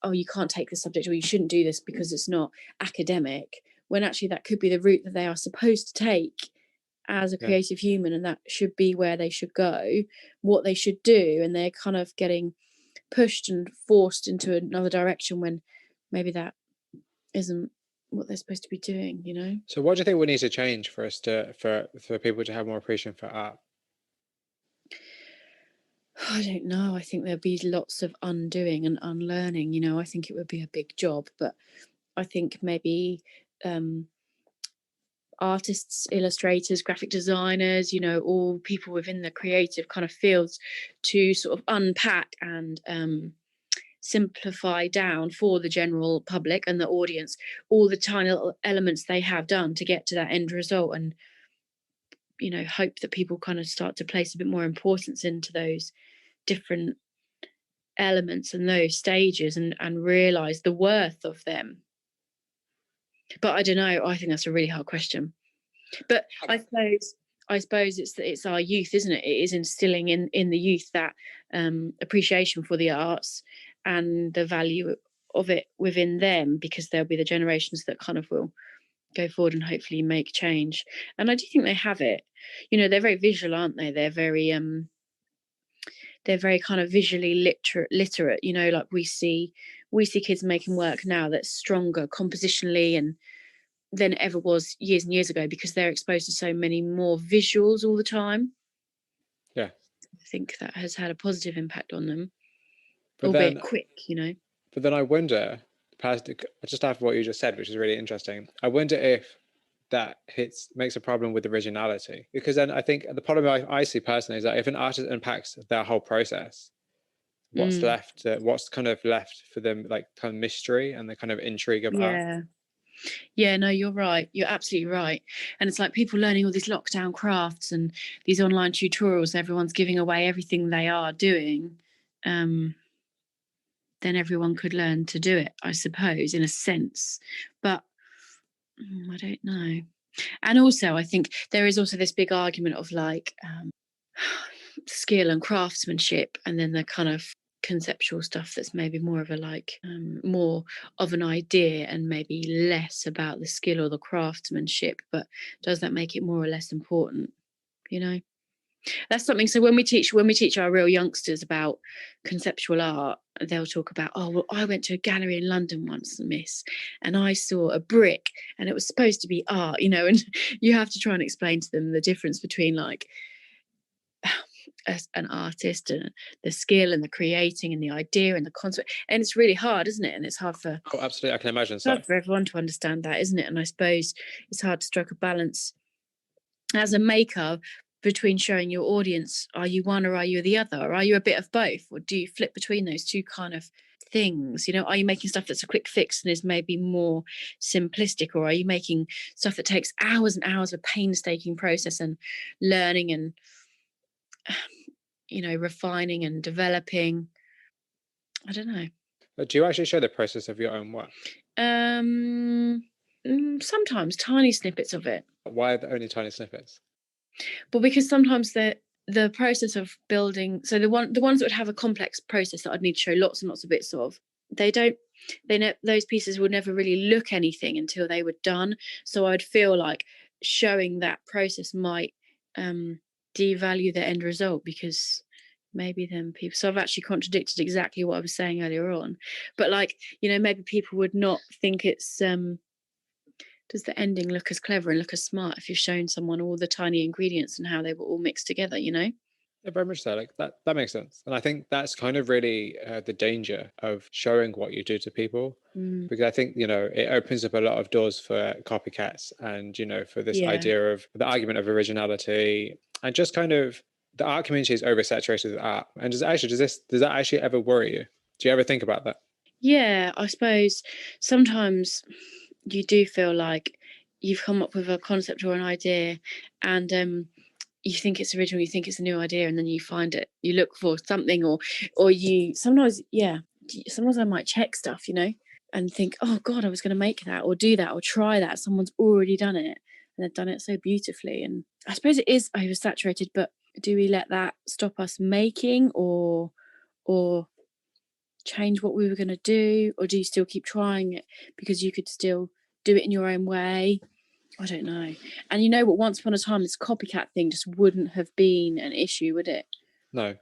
oh, you can't take this subject or you shouldn't do this because it's not academic, when actually that could be the route that they are supposed to take as a Yeah. creative human, and that should be where they should go, what they should do, and they're kind of getting pushed and forced into another direction when maybe that isn't what they're supposed to be doing. So what do you think would need to change for us to for people to have more appreciation for art? I don't know. I think there'd be lots of undoing and unlearning. I think it would be a big job, but I think maybe artists, illustrators, graphic designers, you know, all people within the creative kind of fields to sort of unpack and simplify down for the general public and the audience all the tiny little elements they have done to get to that end result, and you know, hope that people kind of start to place a bit more importance into those different elements and those stages, and realize the worth of them. But I don't know, I think that's a really hard question. But I suppose it's our youth, isn't it? It is instilling in the youth that appreciation for the arts and the value of it within them, because there'll be the generations that kind of will go forward and hopefully make change. And I do think they have it. You know, they're very visual, aren't they? They're very kind of visually literate. You know, like we see kids making work now that's stronger compositionally and than it ever was years and years ago, because they're exposed to so many more visuals all the time. Yeah. I think that has had a positive impact on them, But albeit then, quick, you know. but then I wonder, just after what you just said, which is really interesting, I wonder if that makes a problem with originality, because then I think the problem I see personally is that if an artist unpacks their whole process, what's left? What's kind of left for them, like kind of mystery and the kind of intrigue of art? Yeah, no, you're right. You're absolutely right. And it's like people learning all these lockdown crafts and these online tutorials. Everyone's giving away everything they are doing. Then everyone could learn to do it, I suppose, in a sense. But I don't know. And also, I think there is also this big argument of like skill and craftsmanship, and then the kind of conceptual stuff that's maybe more of a like more of an idea and maybe less about the skill or the craftsmanship. But does that make it more or less important? You know, that's something. So when we teach our real youngsters about conceptual art, they'll talk about, oh well, I went to a gallery in London once, miss, and I saw a brick and it was supposed to be art, you know. And you have to try and explain to them the difference between like an artist and the skill and the creating and the idea and the concept. And it's really hard, isn't it? And it's hard for Absolutely, I can imagine so. hard for everyone to understand that, isn't it? And I suppose it's hard to strike a balance as a maker between showing your audience, are you one or are you the other? Or are you a bit of both? Or do you flip between those two kind of things? You know, are you making stuff that's a quick fix and is maybe more simplistic? Or are you making stuff that takes hours and hours of painstaking process and learning and you know, refining and developing? I don't know. But do you actually show the process of your own work? Sometimes tiny snippets of it. Why are there only tiny snippets? Well, because sometimes the process of building, so the ones that would have a complex process that I'd need to show lots and lots of bits of, those pieces would never really look anything until they were done. So I'd feel like showing that process might devalue the end result, because maybe then people, so I've actually contradicted exactly what I was saying earlier on, but like, you know, maybe people would not think it's does the ending look as clever and look as smart if you've shown someone all the tiny ingredients and how they were all mixed together, you know? Yeah, very much so. Like that makes sense, and I think that's kind of really the danger of showing what you do to people, because I think it opens up a lot of doors for copycats, and for this idea of the argument of originality, and just kind of the art community is oversaturated with art. And does that actually ever worry you? Do you ever think about that? Yeah, I suppose sometimes you do feel like you've come up with a concept or an idea, and you think it's original, you think it's a new idea, and then you find it, you look for something, or you sometimes I might check stuff, and think, oh God, I was going to make that or do that or try that. Someone's already done it and they've done it so beautifully. And I suppose it is oversaturated, but do we let that stop us making or change what we were going to do? Or do you still keep trying it because you could still do it in your own way? I don't know. And you know what, once upon a time, this copycat thing just wouldn't have been an issue, would it? No.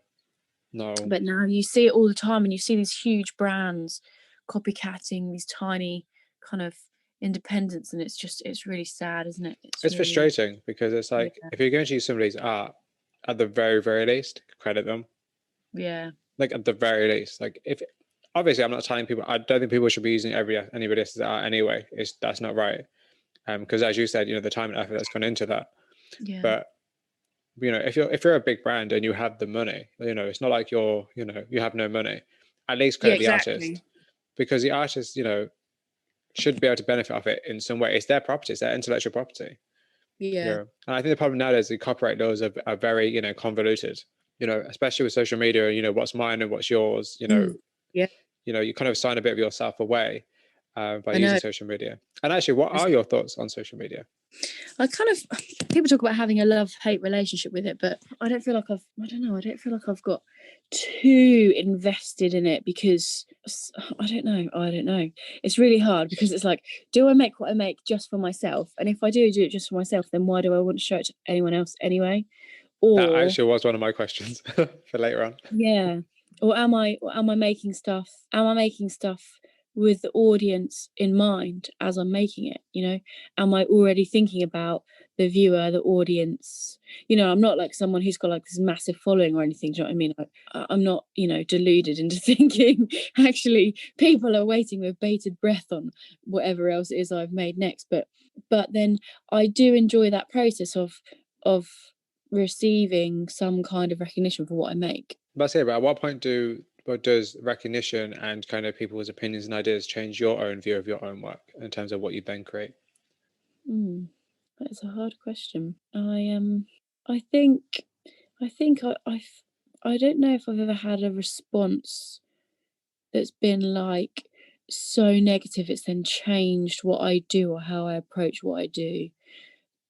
But now you see it all the time, and you see these huge brands copycatting these tiny kind of independents, and it's really sad, isn't it? It's really frustrating, because it's like, if you're going to use somebody's art, at the very, very least, credit them. Yeah. Like, at the very least, like, if obviously I'm not telling people, I don't think people should be using anybody else's art anyway. That's not right. because as you said, the time and effort that's gone into that. Yeah. But if you're a big brand and you have the money, it's not like you have no money. At least Yeah, credit the artist, exactly. because the artist, should be able to benefit off it in some way. It's their property, it's their intellectual property. Yeah. And I think the problem nowadays, the copyright laws are very, convoluted. Especially with social media. What's mine and what's yours. Yeah, You kind of sign a bit of yourself away by I using know. social media. And actually, what are your thoughts on social media? People talk about having a love-hate relationship with it, but I don't feel like I don't know, I don't feel like I've got too invested in it, because I don't know. It's really hard, because it's like, do I make what I make just for myself? And if I do it just for myself, then why do I want to show it to anyone else anyway? That Or actually was one of my questions for later on. yeah. Or am I making stuff? Am I making stuff with the audience in mind as I'm making it? Am I already thinking about the viewer, the audience? I'm not like someone who's got like this massive following or anything. Do you know what I mean? I'm not, deluded into thinking actually people are waiting with bated breath on whatever else it is I've made next. But then I do enjoy that process of receiving some kind of recognition for what I make. But at what point does recognition and kind of people's opinions and ideas change your own view of your own work in terms of what you then create? That's a hard question. I think I don't know if I've ever had a response that's been like so negative it's then changed what I do or how I approach what I do.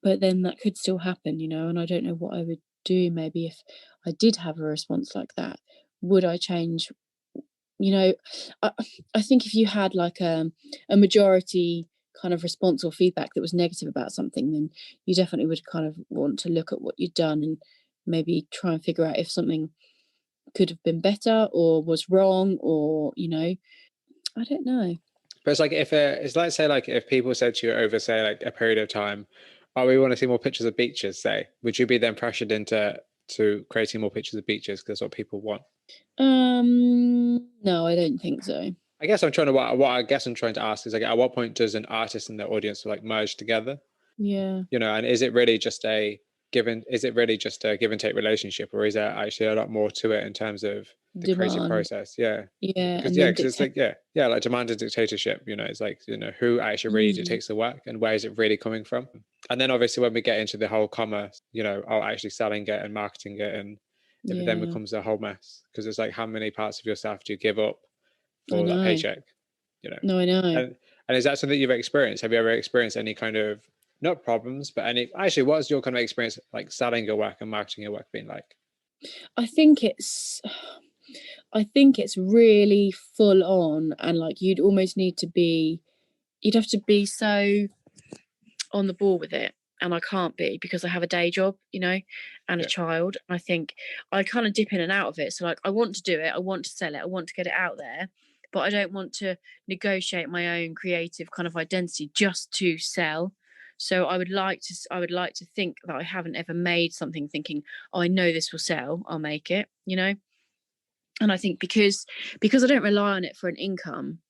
But then that could still happen, and I don't know what I would do maybe if I did have a response like that. Would I change? You know, I, I think if you had like a majority kind of response or feedback that was negative about something, then you definitely would kind of want to look at what you'd done and maybe try and figure out if something could have been better or was wrong, or I don't know. But it's like it's like, say, like if people said to you over, say, like a period of time, oh, we want to see more pictures of beaches, say, would you be then pressured into creating more pictures of beaches because that's what people want? No, I don't think so. I guess what I guess I'm trying to ask is, like, at what point does an artist and their audience like merge together? Yeah, And is it really just a give and take relationship, or is there actually a lot more to it in terms of the creative demand. process? Yeah. Yeah, Because and then it's dictate. like, like demand and dictatorship. It's like, who actually really Mm, dictates the work and where is it really coming from? And then obviously when we get into the whole commerce, actually selling it and marketing it, and it then yeah, becomes a whole mess, because it's like, how many parts of yourself do you give up I for that know. paycheck? You know, No, I know. and is that something you've experienced? Have you ever experienced any kind of, not problems, but what's your kind of experience like selling your work and marketing your work being like? I think it's I think it's really full on, and like you'd have to be so on the ball with it, and I can't be because I have a day job, and a Yeah. child. I think I kind of dip in and out of it. So like I want to do it, I want to sell it, I want to get it out there, but I don't want to negotiate my own creative kind of identity just to sell. So I would like to think that I haven't ever made something thinking, oh, I know this will sell, I'll make it. And I think because I don't rely on it for an income,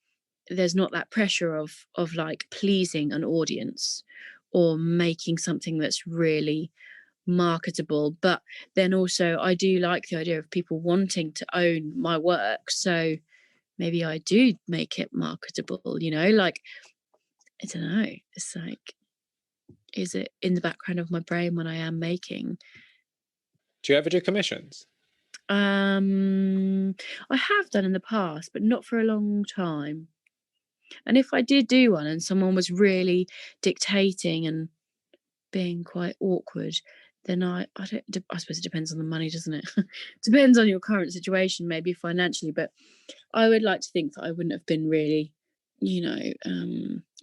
there's not that pressure of like pleasing an audience or making something that's really marketable. But then also I do like the idea of people wanting to own my work, so maybe I do make it marketable, like I don't know, it's like, is it in the background of my brain when I am making? Do you ever do commissions? I have done in the past, but not for a long time. And if I did do one and someone was really dictating and being quite awkward, then I don't. I suppose it depends on the money, doesn't it? Depends on your current situation, maybe financially. But I would like to think that I wouldn't have been really,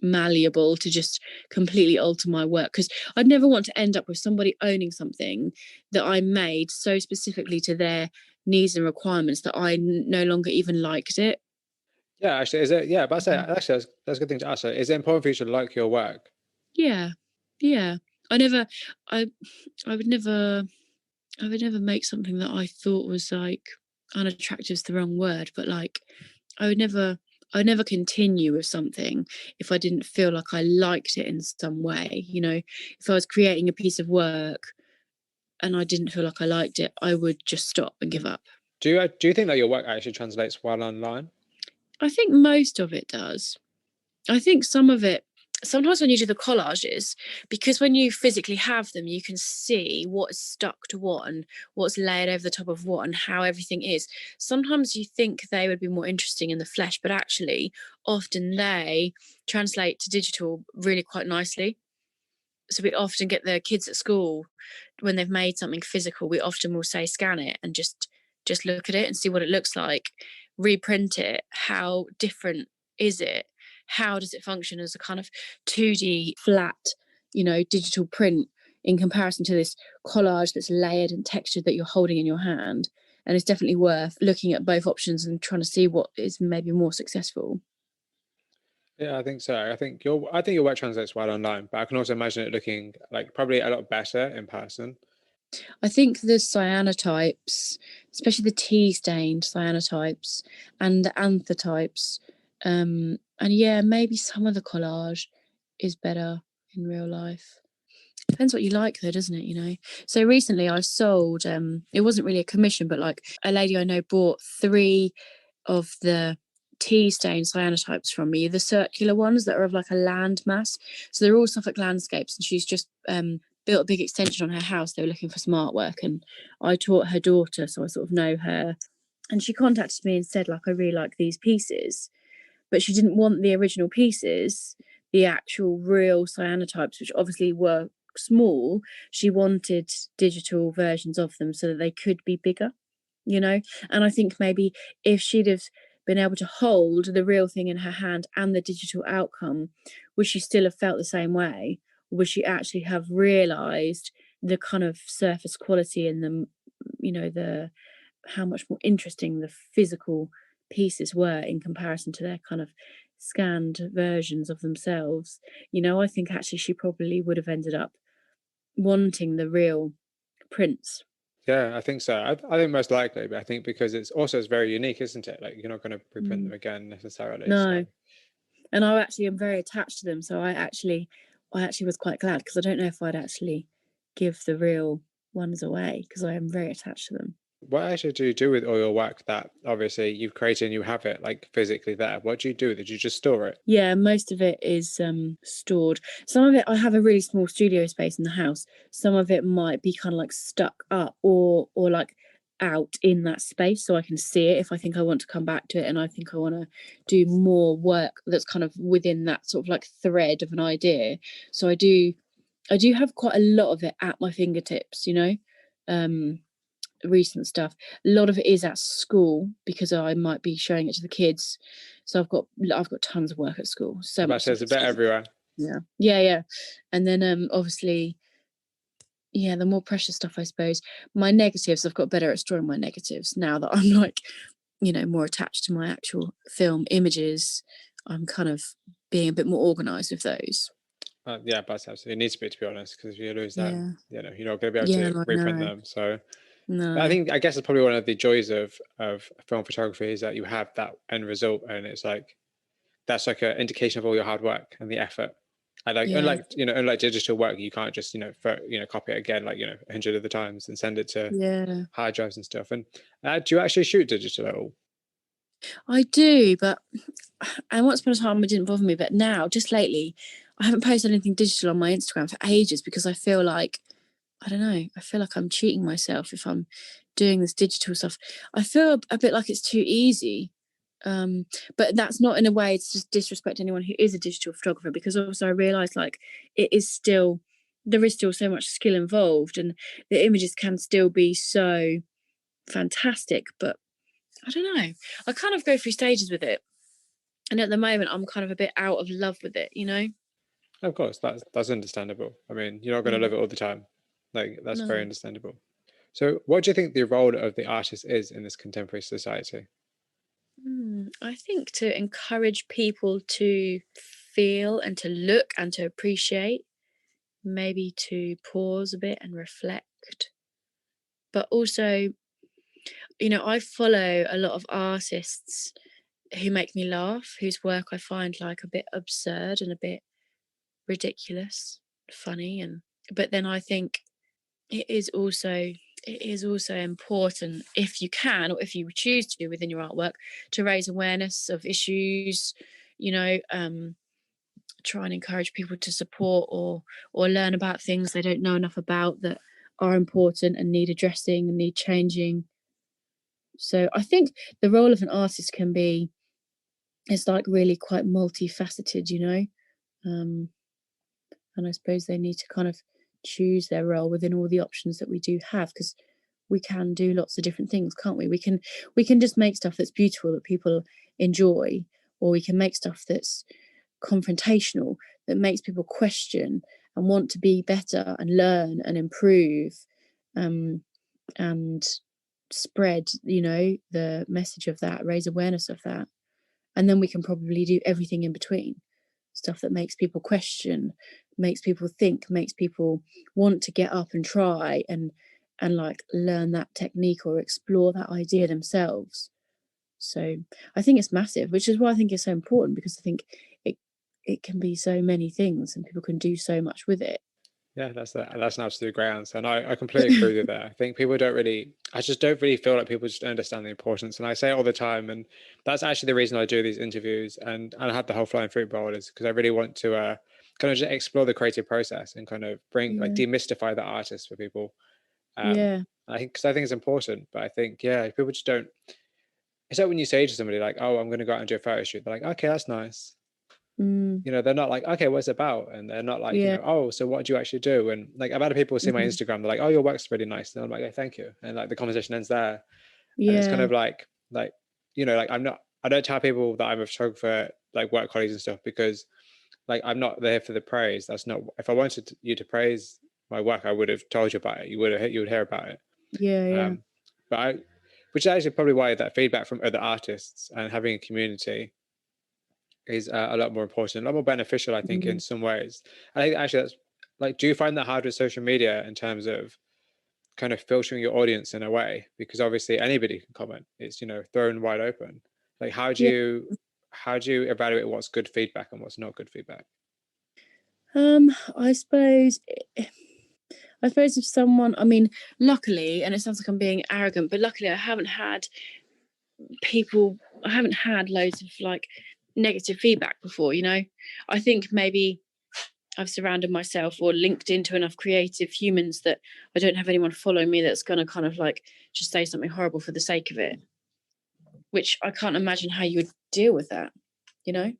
malleable to just completely alter my work, because I'd never want to end up with somebody owning something that I made so specifically to their needs and requirements that I no longer even liked it. Yeah, actually, is it? Yeah, but I say Mhm. actually that's a good thing to ask. So, is it important for you to like your work? Yeah, yeah. I never, I, I would never, I would never make something that I thought was like unattractive is the wrong word, but like I would never I'd never continue with something if I didn't feel like I liked it in some way. You know, if I was creating a piece of work and I didn't feel like I liked it, I would just stop and give up. Do you think that your work actually translates well online? I think most of it does. I think some of it, sometimes when you do the collages, because when you physically have them, you can see what's stuck to what and what's layered over the top of what and how everything is. Sometimes you think they would be more interesting in the flesh, but actually, often they translate to digital really quite nicely. So we often get the kids at school when they've made something physical, we often will say scan it and just look at it and see what it looks like, reprint it. How different is it? How does it function as a kind of 2D flat, digital print in comparison to this collage that's layered and textured that you're holding in your hand? And it's definitely worth looking at both options and trying to see what is maybe more successful. Yeah, I think so. I think your work translates well online, but I can also imagine it looking like probably a lot better in person. I think the cyanotypes, especially the tea stained cyanotypes and the anthotypes, and yeah, maybe some of the collage is better in real life. Depends what you like though, doesn't it? So recently I sold, it wasn't really a commission, but like a lady I know bought 3 of the tea stained cyanotypes from me, the circular ones that are of like a land mass. So they're all Suffolk landscapes, and she's just built a big extension on her house. They were looking for some artwork, and I taught her daughter, so I sort of know her. And she contacted me and said, like, I really like these pieces, but she didn't want the original pieces, the actual real cyanotypes, which obviously were small. She wanted digital versions of them so that they could be bigger, and I think maybe if she'd have been able to hold the real thing in her hand and the digital outcome, would she still have felt the same way? Or would she actually have realized the kind of surface quality and the how much more interesting the physical pieces were in comparison to their kind of scanned versions of themselves? I think actually she probably would have ended up wanting the real prints. Yeah, I think so. I think most likely, but I think because it's very unique, isn't it? Like you're not going to reprint them Mm. again necessarily. So No, and I actually am very attached to them, so I actually was quite glad, because I don't know if I'd actually give the real ones away, because I am very attached to them. what actually do you do with all your work that obviously you've created and you have it like physically there? What do you do with it? Do you just store it? Yeah, most of it is stored. Some of it, I have a really small studio space in the house. Some of it might be kind of like stuck up or like out in that space, so I can see it if I think I want to come back to it and I think I want to do more work that's kind of within that sort of like thread of an idea. So I do have quite a lot of it at my fingertips. Um recent stuff. A lot of it is at school because I might be showing it to the kids. So I've got tons of work at school. So About much says stuff a at bit school. everywhere. Yeah. And then obviously, yeah, the more precious stuff, I suppose. My negatives, I've got better at storing my negatives now that I'm like, more attached to my actual film images. I'm kind of being a bit more organized with those. Yeah, but absolutely it needs to be honest, because if you lose them, Yeah. you're not going to be able Yeah, to I reprint know. them. So, but No. I guess it's probably one of the joys of film photography is that you have that end result, and it's like that's like an indication of all your hard work and the effort. I like Yeah. unlike digital work, you can't just copy it again like 100 of the times and send it to Yeah. hard drives and stuff. And do you actually shoot digital at all? I do, but and once upon a time it didn't bother me, but now, just lately, I haven't posted anything digital on my Instagram for ages because I feel like, I don't know, I feel like I'm cheating myself if I'm doing this digital stuff. I feel a bit like it's too easy. But that's not in a way to just disrespect anyone who is a digital photographer, because also I realise like there is still so much skill involved, and the images can still be so fantastic, but I don't know. I kind of go through stages with it. And at the moment, I'm kind of a bit out of love with it. Of course, that's understandable. I mean, you're not going to Mm. live it all the time. Like that's very No. understandable. So, what do you think the role of the artist is in this contemporary society? I think to encourage people to feel and to look and to appreciate, maybe to pause a bit and reflect. But also, I follow a lot of artists who make me laugh, whose work I find like a bit absurd and a bit ridiculous, funny, but then I think it is also important, if you can or if you choose to within your artwork, to raise awareness of issues, try and encourage people to support or learn about things they don't know enough about that are important and need addressing and need changing. So I think the role of an artist it's like really quite multifaceted, and I suppose they need to kind of choose their role within all the options that we do have, because we can do lots of different things, can't we? We can just make stuff that's beautiful that people enjoy, or we can make stuff that's confrontational, that makes people question and want to be better and learn and improve, and spread, the message of that, raise awareness of that. And then we can probably do everything in between, stuff that makes people question, makes people think, makes people want to get up and try and like learn that technique or explore that idea themselves. So I think it's massive, which is why I think it's so important, because I think it can be so many things and people can do so much with it. Yeah, that's an absolute great answer, and I completely agree with you there. I think people don't really, I just don't really feel like people just understand the importance, and I say it all the time, and that's actually the reason I do these interviews and I have the whole Flying Fruit Bowl, is because I really want to kind of just explore the creative process and kind of bring like Yeah. demystify the artist for people. Um, Yeah. I think because I think it's important, but I think yeah, people just don't. It's like when you say to somebody like, "Oh, I'm going to go out and do a photo shoot," they're like, "Okay, that's nice." Mm. They're not like, okay, what's it about? And they're not like, Yeah. oh, so what do you actually do? And like, I've had people see my Mhm. Instagram, they're like, oh, your work's really nice. And I'm like, oh, thank you. And like the conversation ends there. And it's kind Yeah. of like, like I don't tell people that I'm a photographer, like work colleagues and stuff, because like, I'm not there for the praise. That's not, if I wanted you to praise my work, I would have told you about it. You would hear about it. Yeah. Yeah. Um, but which is actually probably why that feedback from other artists and having a community is a lot more important, a lot more beneficial, I think, in Mm. some ways. I think actually that's like, do you find that hard with social media in terms of kind of filtering your audience in a way? Because obviously anybody can comment. It's thrown wide open. Like Yeah. how do you evaluate what's good feedback and what's not good feedback? I suppose if someone, I mean, luckily, and it sounds like I'm being arrogant, but luckily I haven't had loads of like negative feedback before, I think maybe I've surrounded myself or linked into enough creative humans that I don't have anyone following me that's going to kind of like just say something horrible for the sake of it, which I can't imagine how you would deal with that, you know?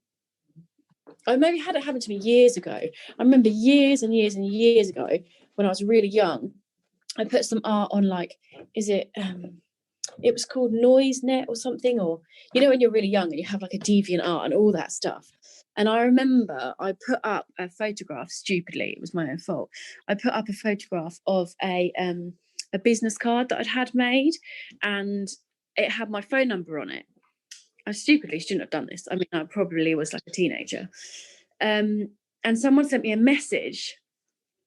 I maybe had it happen to me years ago. I remember years and years and years ago when I was really young, I put some art on, like, is it it was called Noise Net or something, or when you're really young and you have like a deviant art and all that stuff. And I remember I put up a photograph stupidly, it was my own fault. I put up a photograph of a business card that I'd had made, and it had my phone number on it. I stupidly shouldn't have done this. I mean, I probably was like a teenager. And someone sent me a message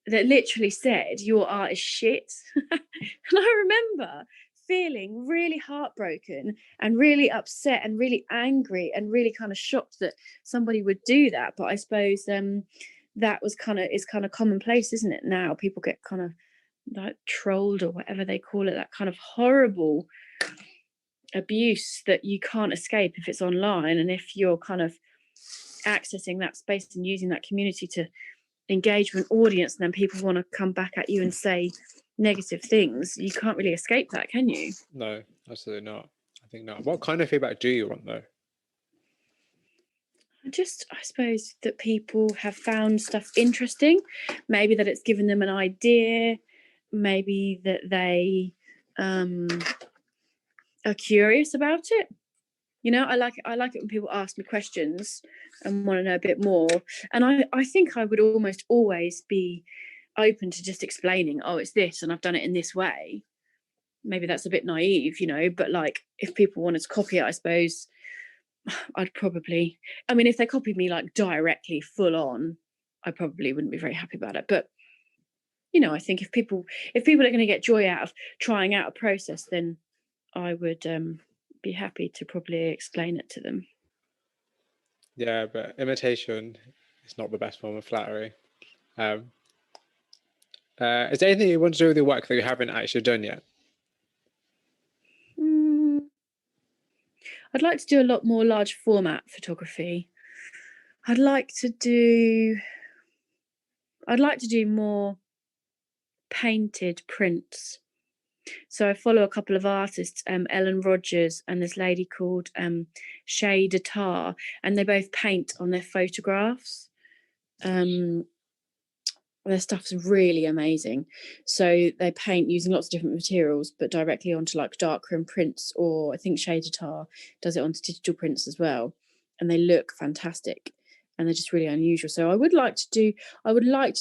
that literally said, "Your art is shit." And I remember feeling really heartbroken and really upset and really angry and really kind of shocked that somebody would do that. But I suppose that is kind of commonplace, isn't it? Now people get kind of like trolled or whatever they call it, that kind of horrible abuse that you can't escape if it's online, and if you're kind of accessing that space and using that community to engage with an audience, and then people want to come back at you and say negative things, you can't really escape that, can you? No, absolutely not. I think not. What kind of feedback do you want though? I suppose that people have found stuff interesting, maybe that it's given them an idea, maybe that they are curious about it. I like it when people ask me questions and want to know a bit more. And I think I would almost always be open to just explaining, oh, it's this and I've done it in this way. Maybe that's a bit naive, but like if people wanted to copy it, I suppose I'd probably, I mean, if they copied me like directly full on, I probably wouldn't be very happy about it. But I think if people are going to get joy out of trying out a process, then I would be happy to probably explain it to them. Yeah, but imitation is not the best form of flattery. Um, is there anything you want to do with your work that you haven't actually done yet? I'd like to do a lot more large format photography. I'd like to do more painted prints. So I follow a couple of artists, Ellen Rogers and this lady called Tffb, and they both paint on their photographs. Their stuff's really amazing. So they paint using lots of different materials, but directly onto like darkroom prints, or I think Tffb does it onto digital prints as well, and they look fantastic, and they're just really unusual. So I would like to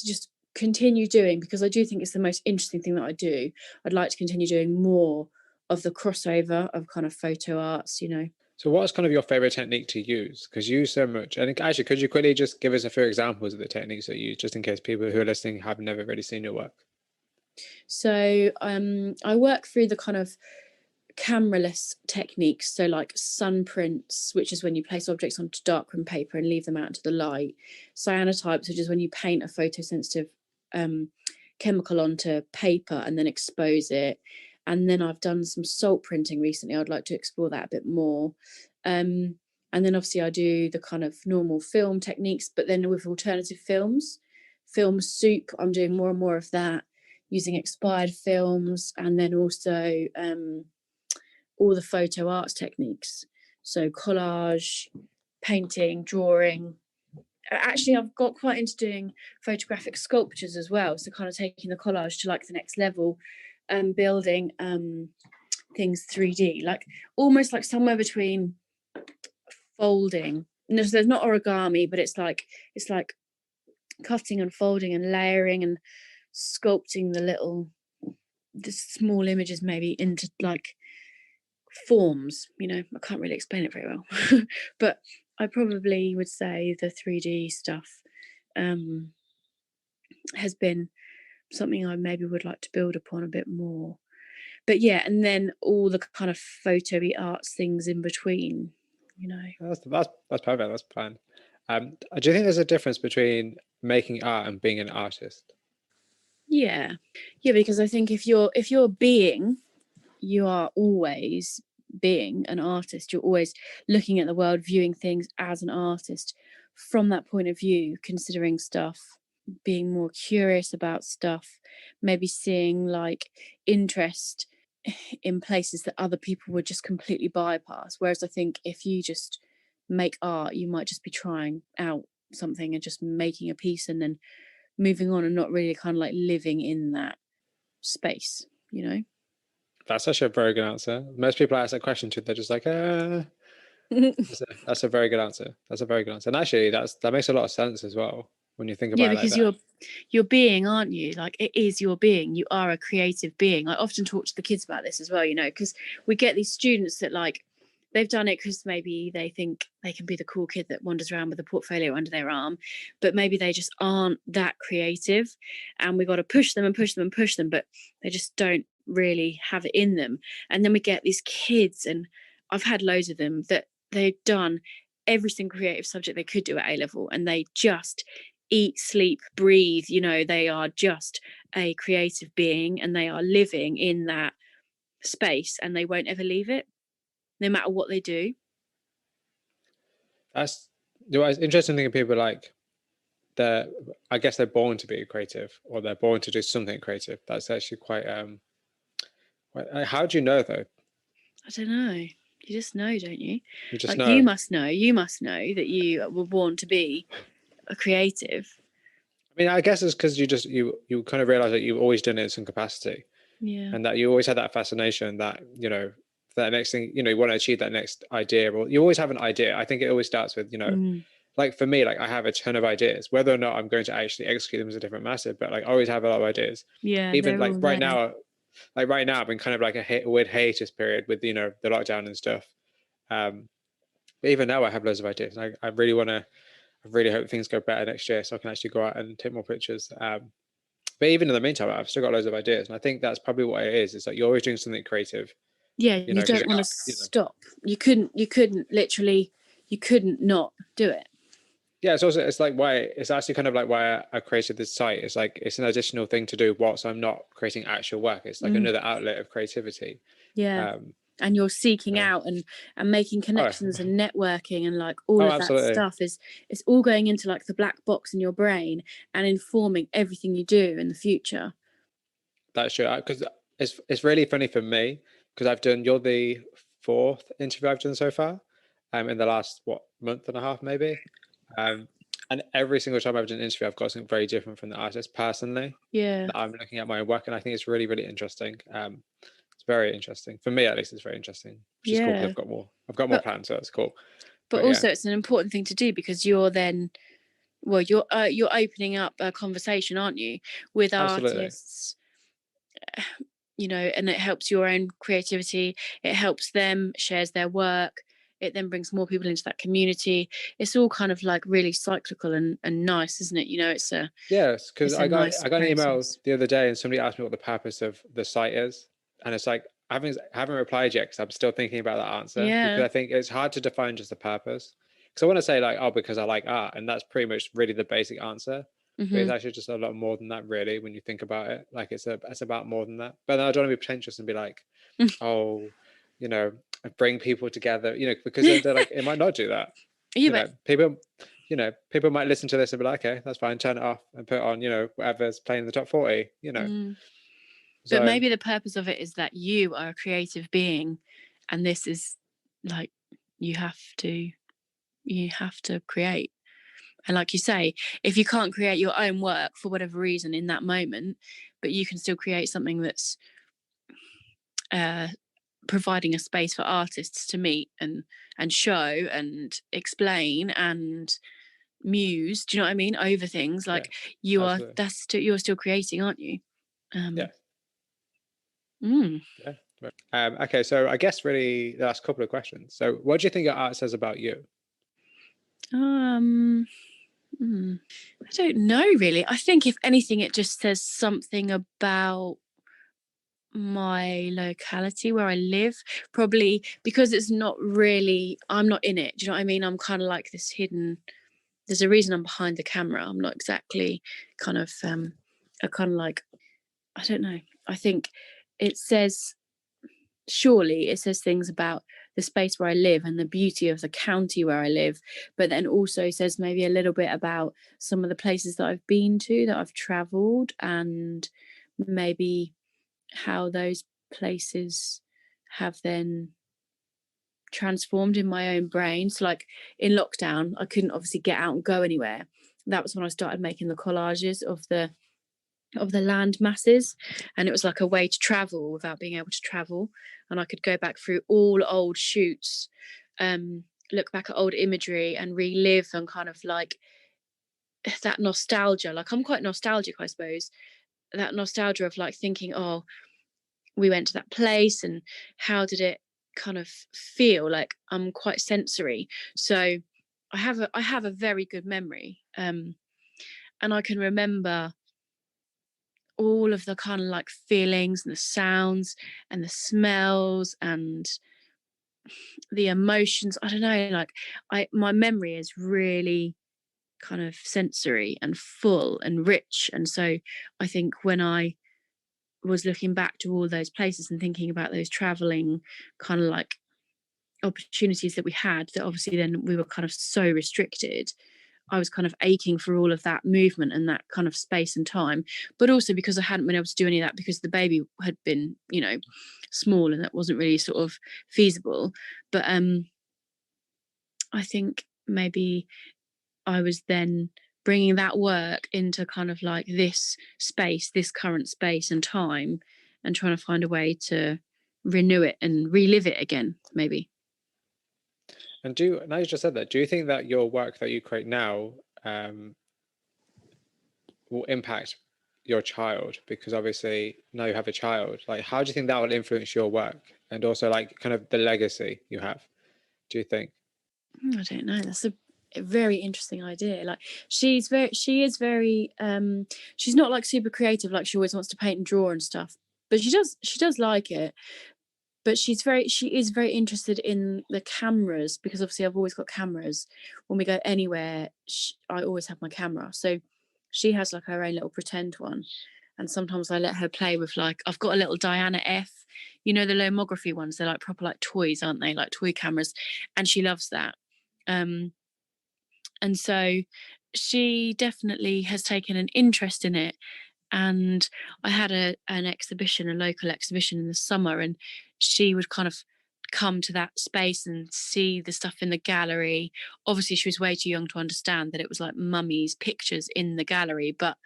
just continue doing, because I do think it's the most interesting thing that I do. I'd like to continue doing more of the crossover of kind of photo arts, you know. So what's kind of your favorite technique to use? Because you use so much. And actually, could you quickly just give us a few examples of the techniques that you use, just in case people who are listening have never really seen your work? So I work through the kind of cameraless techniques, so like sun prints, which is when you place objects onto darkroom paper and leave them out into the light. Cyanotypes, which is when you paint a photosensitive chemical onto paper and then expose it. And then I've done some salt printing recently. I'd like to explore that a bit more. And then obviously I do the kind of normal film techniques, but then with alternative films, film soup, I'm doing more and more of that, using expired films, and then also all the photo arts techniques. So collage, painting, drawing. Actually, I've got quite into doing photographic sculptures as well. So kind of taking the collage to like the next level, and building things 3D, like almost like somewhere between folding. No, so there's not origami, but it's like cutting and folding and layering and sculpting the small images maybe into like forms, you know. I can't really explain it very well. But I probably would say the 3D stuff has been something I maybe would like to build upon a bit more. But yeah, and then all the kind of photo-y arts things in between, you know. That's perfect. That's fine. Do you think there's a difference between making art and being an artist? Yeah, because I think if you're being, you are always being an artist. You're always looking at the world, viewing things as an artist from that point of view, considering stuff, being more curious about stuff, maybe seeing like interest in places that other people would just completely bypass. Whereas I think if you just make art, you might just be trying out something and just making a piece and then moving on, and not really kind of like living in that space, you know. That's actually a very good answer. Most people I ask that question to, they're just like, That's a very good answer. That's a very good answer. And actually, that makes a lot of sense as well when you think Yeah, about it like because that. you're being, aren't you? Like, it is your being. You are a creative being. I often talk to the kids about this as well, you know, because we get these students that like they've done it because maybe they think they can be the cool kid that wanders around with a portfolio under their arm, but maybe they just aren't that creative, and we got to push them and push them and push them, but they just don't really have it in them. And then we get these kids, and I've had loads of them, that they've done every single creative subject they could do at A level, and they just eat, sleep, breathe, you know. They are just a creative being, and they are living in that space, and they won't ever leave it, no matter what they do. That's it's interesting thinking people like I guess they're born to be creative, or they're born to do something creative. That's actually quite how do you know though? I don't know. You just know, don't you? You just Like, know. you must know that you were born to be a creative. I mean, I guess it's because you kind of realize that you've always done it in some capacity, Yeah. and that you always had that fascination that, that next thing, you want to achieve that next idea, or you always have an idea. I think it always starts with, like for me, like I have a ton of ideas. Whether or not I'm going to actually execute them is a different matter, but like I always have a lot of ideas. Yeah, Even they're like all right there. now, I've been kind of like a weird hiatus period with, the lockdown and stuff. But even now I have loads of ideas. I really hope things go better next year so I can actually go out and take more pictures. But even in the meantime, I've still got loads of ideas, and I think that's probably what it is. It's like you're always doing something creative, Yeah, you because don't want to stop. You couldn't literally you couldn't not do it. Yeah, it's like why it's actually kind of like why I created this site. It's like it's an additional thing to do whilst I'm not creating actual work. It's like another outlet of creativity. Yeah. Um, And you're seeking yeah. out and making connections and networking and like all Oh, of that absolutely. stuff is it's all going into like the black box in your brain and informing everything you do in the future. That's true. Because it's really funny for me because you're the fourth interview I've done so far, in the last month and a half maybe, and every single time I've done an interview, I've got something very different from the artist personally. Yeah. That I'm looking at my own work, and I think it's really, really interesting. It's very interesting for me, at least. It's very interesting, which is cool because I've got more plans, so that's cool. But also, it's an important thing to do because you're then, well, you're opening up a conversation, aren't you, with artists? You know, and it helps your own creativity. It helps them, shares their work. It then brings more people into that community. It's all kind of like really cyclical and nice, isn't it? You know, it's a yes, because I got nice an email process. the other day and somebody asked me what the purpose of the site is, and it's like I haven't replied yet because I'm still thinking about that answer because I think it's hard to define just the purpose. Because I want to say like, oh, because I like art, and that's pretty much really the basic answer. But it's actually just a lot more than that, really, when you think about it. Like it's about more than that. But then I don't want to be pretentious and be like, oh, you know, bring people together, you know, because then they're like, it might not do that. People might listen to this and be like, okay, that's fine, turn it off and put on, you know, whatever's playing in the top 40, you know. But maybe the purpose of it is that you are a creative being, and this is like you have to create. And like you say, if you can't create your own work for whatever reason in that moment, but you can still create something that's providing a space for artists to meet and show and explain and muse, do you know what I mean, over things, like you're still creating, aren't you? Yeah. Okay, so I guess really the last couple of questions. So what do you think your art says about you? I don't know really. I think if anything it just says something about my locality where I live, probably because it's not really, I'm not in it, do you know what I mean? I'm kind of like this hidden, there's a reason I'm behind the camera. I'm not exactly kind of a kind of like, I don't know, I think it says, surely it says things about the space where I live and the beauty of the county where I live, but then also says maybe a little bit about some of the places that I've been to, that I've traveled, and maybe how those places have then transformed in my own brain. So like in lockdown, I couldn't obviously get out and go anywhere. That was when I started making the collages of the land masses, and it was like a way to travel without being able to travel. And I could go back through all old shoots, look back at old imagery and relive and kind of like that nostalgia. Like I'm quite nostalgic, I suppose. That nostalgia of like thinking, oh, we went to that place and how did it kind of feel. Like I'm quite sensory, so I have a very good memory, and I can remember all of the kind of like feelings and the sounds and the smells and the emotions. I don't know, like my memory is really kind of sensory and full and rich, and so I think when I was looking back to all those places and thinking about those traveling kind of like opportunities that we had, that obviously then we were kind of so restricted, I was kind of aching for all of that movement and that kind of space and time, but also because I hadn't been able to do any of that because the baby had been, you know, small, and that wasn't really sort of feasible. But I think maybe I was then bringing that work into kind of like this space, this current space and time, and trying to find a way to renew it and relive it again, maybe. And now you just said that, do you think that your work that you create now will impact your child? Because obviously now you have a child. Like, how do you think that will influence your work and also like kind of the legacy you have? Do you think? I don't know. That's a very interesting idea. Like she is very she's not like super creative, like she always wants to paint and draw and stuff, but she does like it. but she is very interested in the cameras, because obviously I've always got cameras. When we go anywhere, I always have my camera. So she has like her own little pretend one. And sometimes I let her play with, like, I've got a little Diana F, the lomography ones. They're like proper like toys, aren't they? Like toy cameras. And she loves that. And so she definitely has taken an interest in it. And I had a local exhibition in the summer, and she would kind of come to that space and see the stuff in the gallery. Obviously, she was way too young to understand that it was like mummies' pictures in the gallery, but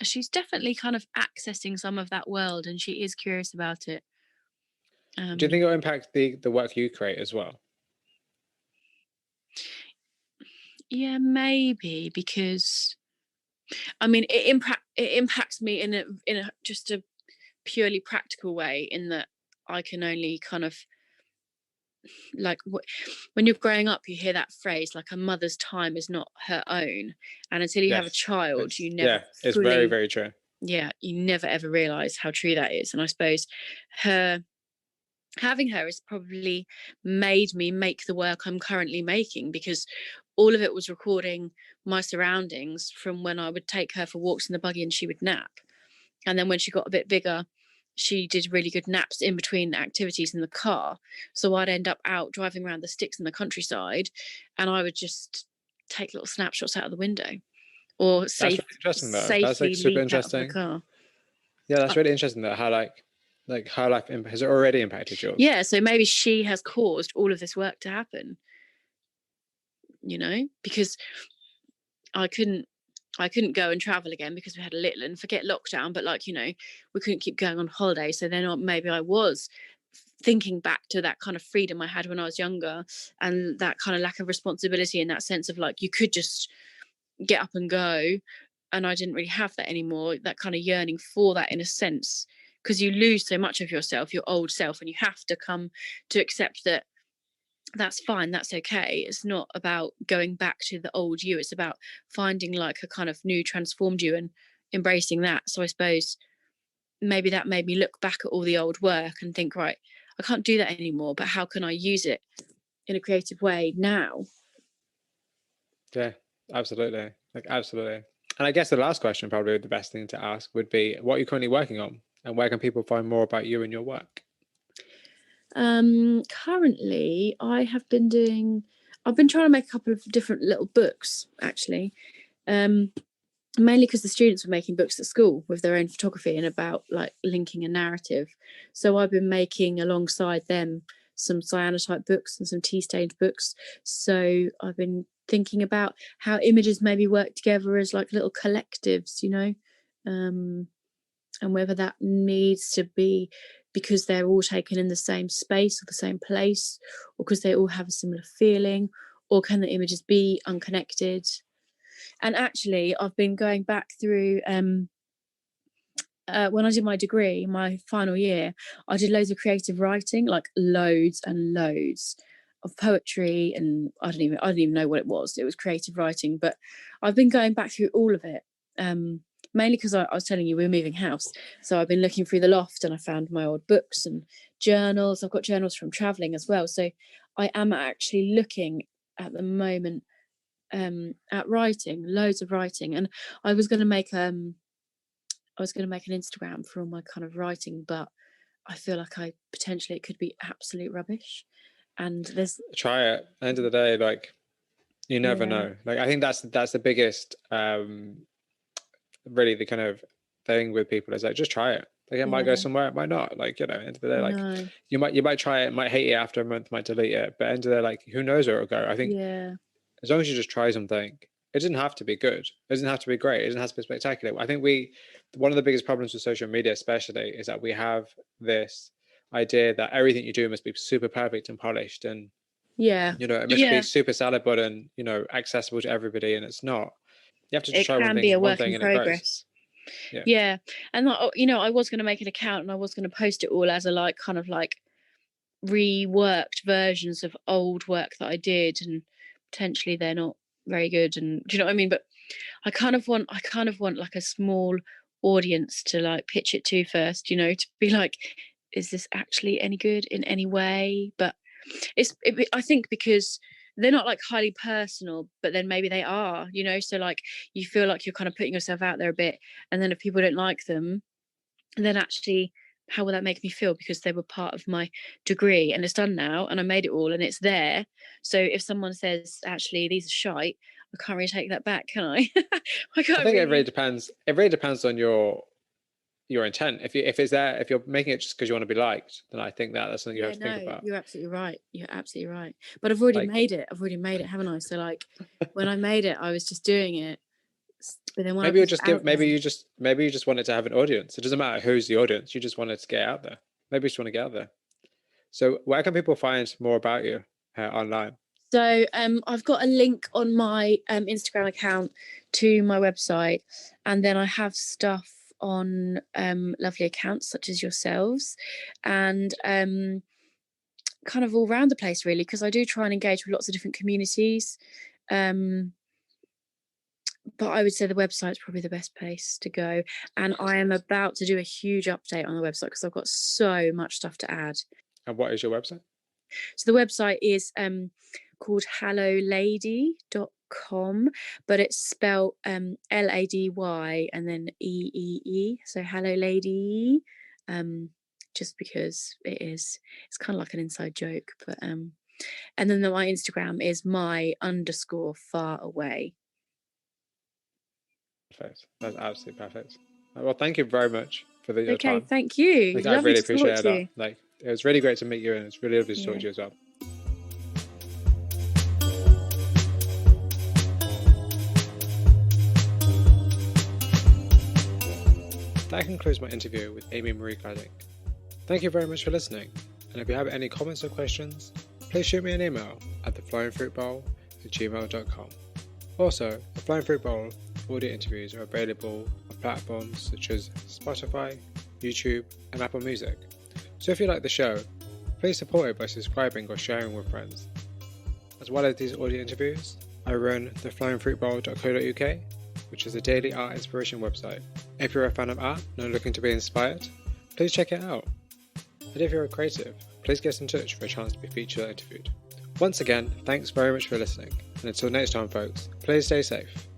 she's definitely kind of accessing some of that world, and she is curious about it. Do you think it'll impact the work you create as well? Yeah, maybe, because I mean, it impacts me in a just a purely practical way, in that I can only kind of, like, when you're growing up, you hear that phrase, like, a mother's time is not her own, and until you have a Yes. child, you never It's very, fully, very true. yeah, you never ever realize how true that is. And I suppose having her has probably made me make the work I'm currently making, because all of it was recording my surroundings from when I would take her for walks in the buggy and she would nap. And then when she got a bit bigger, she did really good naps in between activities in the car. So I'd end up out driving around the sticks in the countryside, and I would just take little snapshots out of the window, or That's really interesting though. That's like safely super leap out of the interesting. car. Yeah, that's really interesting though, how how life has it already impacted yours? Yeah, so maybe she has caused all of this work to happen, because I couldn't go and travel again because we had a little, and forget lockdown, but like, we couldn't keep going on holiday. So then maybe I was thinking back to that kind of freedom I had when I was younger, and that kind of lack of responsibility, in that sense of like, you could just get up and go. And I didn't really have that anymore, that kind of yearning for that, in a sense, because you lose so much of yourself, your old self, and you have to come to accept that that's fine, that's okay. It's not about going back to the old you, it's about finding like a kind of new transformed you and embracing that. So I suppose maybe that made me look back at all the old work and think, right, I can't do that anymore, but how can I use it in a creative way now? Yeah, absolutely. Like absolutely. And I guess the last question, probably the best thing to ask, would be what you're currently working on, and where can people find more about you and your work? Currently I've been trying to make a couple of different little books, actually. Mainly because the students were making books at school with their own photography and about like linking a narrative. So I've been making alongside them some cyanotype books and some tea stained books. So I've been thinking about how images maybe work together as like little collectives, and whether that needs to be because they're all taken in the same space or the same place, or because they all have a similar feeling, or can the images be unconnected? And actually, I've been going back through when I did my degree, my final year, I did loads of creative writing, like loads and loads of poetry, and I didn't even know what it was. It was creative writing, but I've been going back through all of it. Mainly because I was telling you we're moving house, so I've been looking through the loft and I found my old books and journals. I've got journals from traveling as well, so I am actually looking at the moment at writing, loads of writing, and I was going to make an Instagram for all my kind of writing, but I feel like it could be absolute rubbish. And there's Try it. At the end of the day, like you never yeah, know. Like I think that's the biggest really the kind of thing with people is like just try it. Like it might go yeah, somewhere, it might not. Like, at the end of the day, like no, you might try it, might hate it after a month, might delete it, but at the end of the day, like who knows where it'll go. I think yeah, as long as you just try something, it doesn't have to be good. It doesn't have to be great. It doesn't have to be spectacular. I think one of the biggest problems with social media, especially, is that we have this idea that everything you do must be super perfect and polished, and yeah, it must be super salad button, accessible to everybody, and it's not. You have to just it try can be a one work thing, in and it grows. progress. Yeah. Yeah, and I was going to make an account and I was going to post it all as a like kind of like reworked versions of old work that I did, and potentially they're not very good, and do you know what I mean? But I kind of want like a small audience to like pitch it to first, to be like, is this actually any good in any way? But I think because they're not like highly personal, but then maybe they are, you know, so like you feel like you're kind of putting yourself out there a bit, and then if people don't like them, then actually how will that make me feel, because they were part of my degree and it's done now and I made it all and it's there. So if someone says actually these are shite, I can't really take that back, can I? I think it really depends. It really depends on your intent. If it's there, if you're making it just because you want to be liked, then I think that's something you have to think about. You're absolutely right. You're absolutely right. But I've already made it. I've already made it, haven't I? So like when I made it, I was just doing it. But then when maybe you just want it to have an audience. It doesn't matter who's the audience. You just want it to get out there. Maybe you just want to get out there. So where can people find more about you online? So I've got a link on my Instagram account to my website, and then I have stuff on lovely accounts such as yourselves, and kind of all around the place really, because I do try and engage with lots of different communities. But I would say the website's probably the best place to go. And I am about to do a huge update on the website because I've got so much stuff to add. And what is your website? So the website is called hallolady.com, but it's spelled Lady and then EEE. So Hello Lady, just because it's kind of like an inside joke. But and then my Instagram is my_far_away. Perfect. That's absolutely perfect. Well, thank you very much for your time. Okay, thank you. I really appreciate that. Like, it was really great to meet you, and it's really lovely to talk to you as well. That concludes my interview with Amy Marie Gladding. Thank you very much for listening, and if you have any comments or questions, please shoot me an email at theflyingfruitbowl@gmail.com. Also, the Flying Fruit Bowl audio interviews are available on platforms such as Spotify, YouTube, and Apple Music. So if you like the show, please support it by subscribing or sharing with friends. As well as these audio interviews, I run theflyingfruitbowl.co.uk, which is a daily art inspiration website. If you're a fan of art and are looking to be inspired, please check it out. And if you're a creative, please get in touch for a chance to be featured or interviewed. Once again, thanks very much for listening, and until next time folks, please stay safe.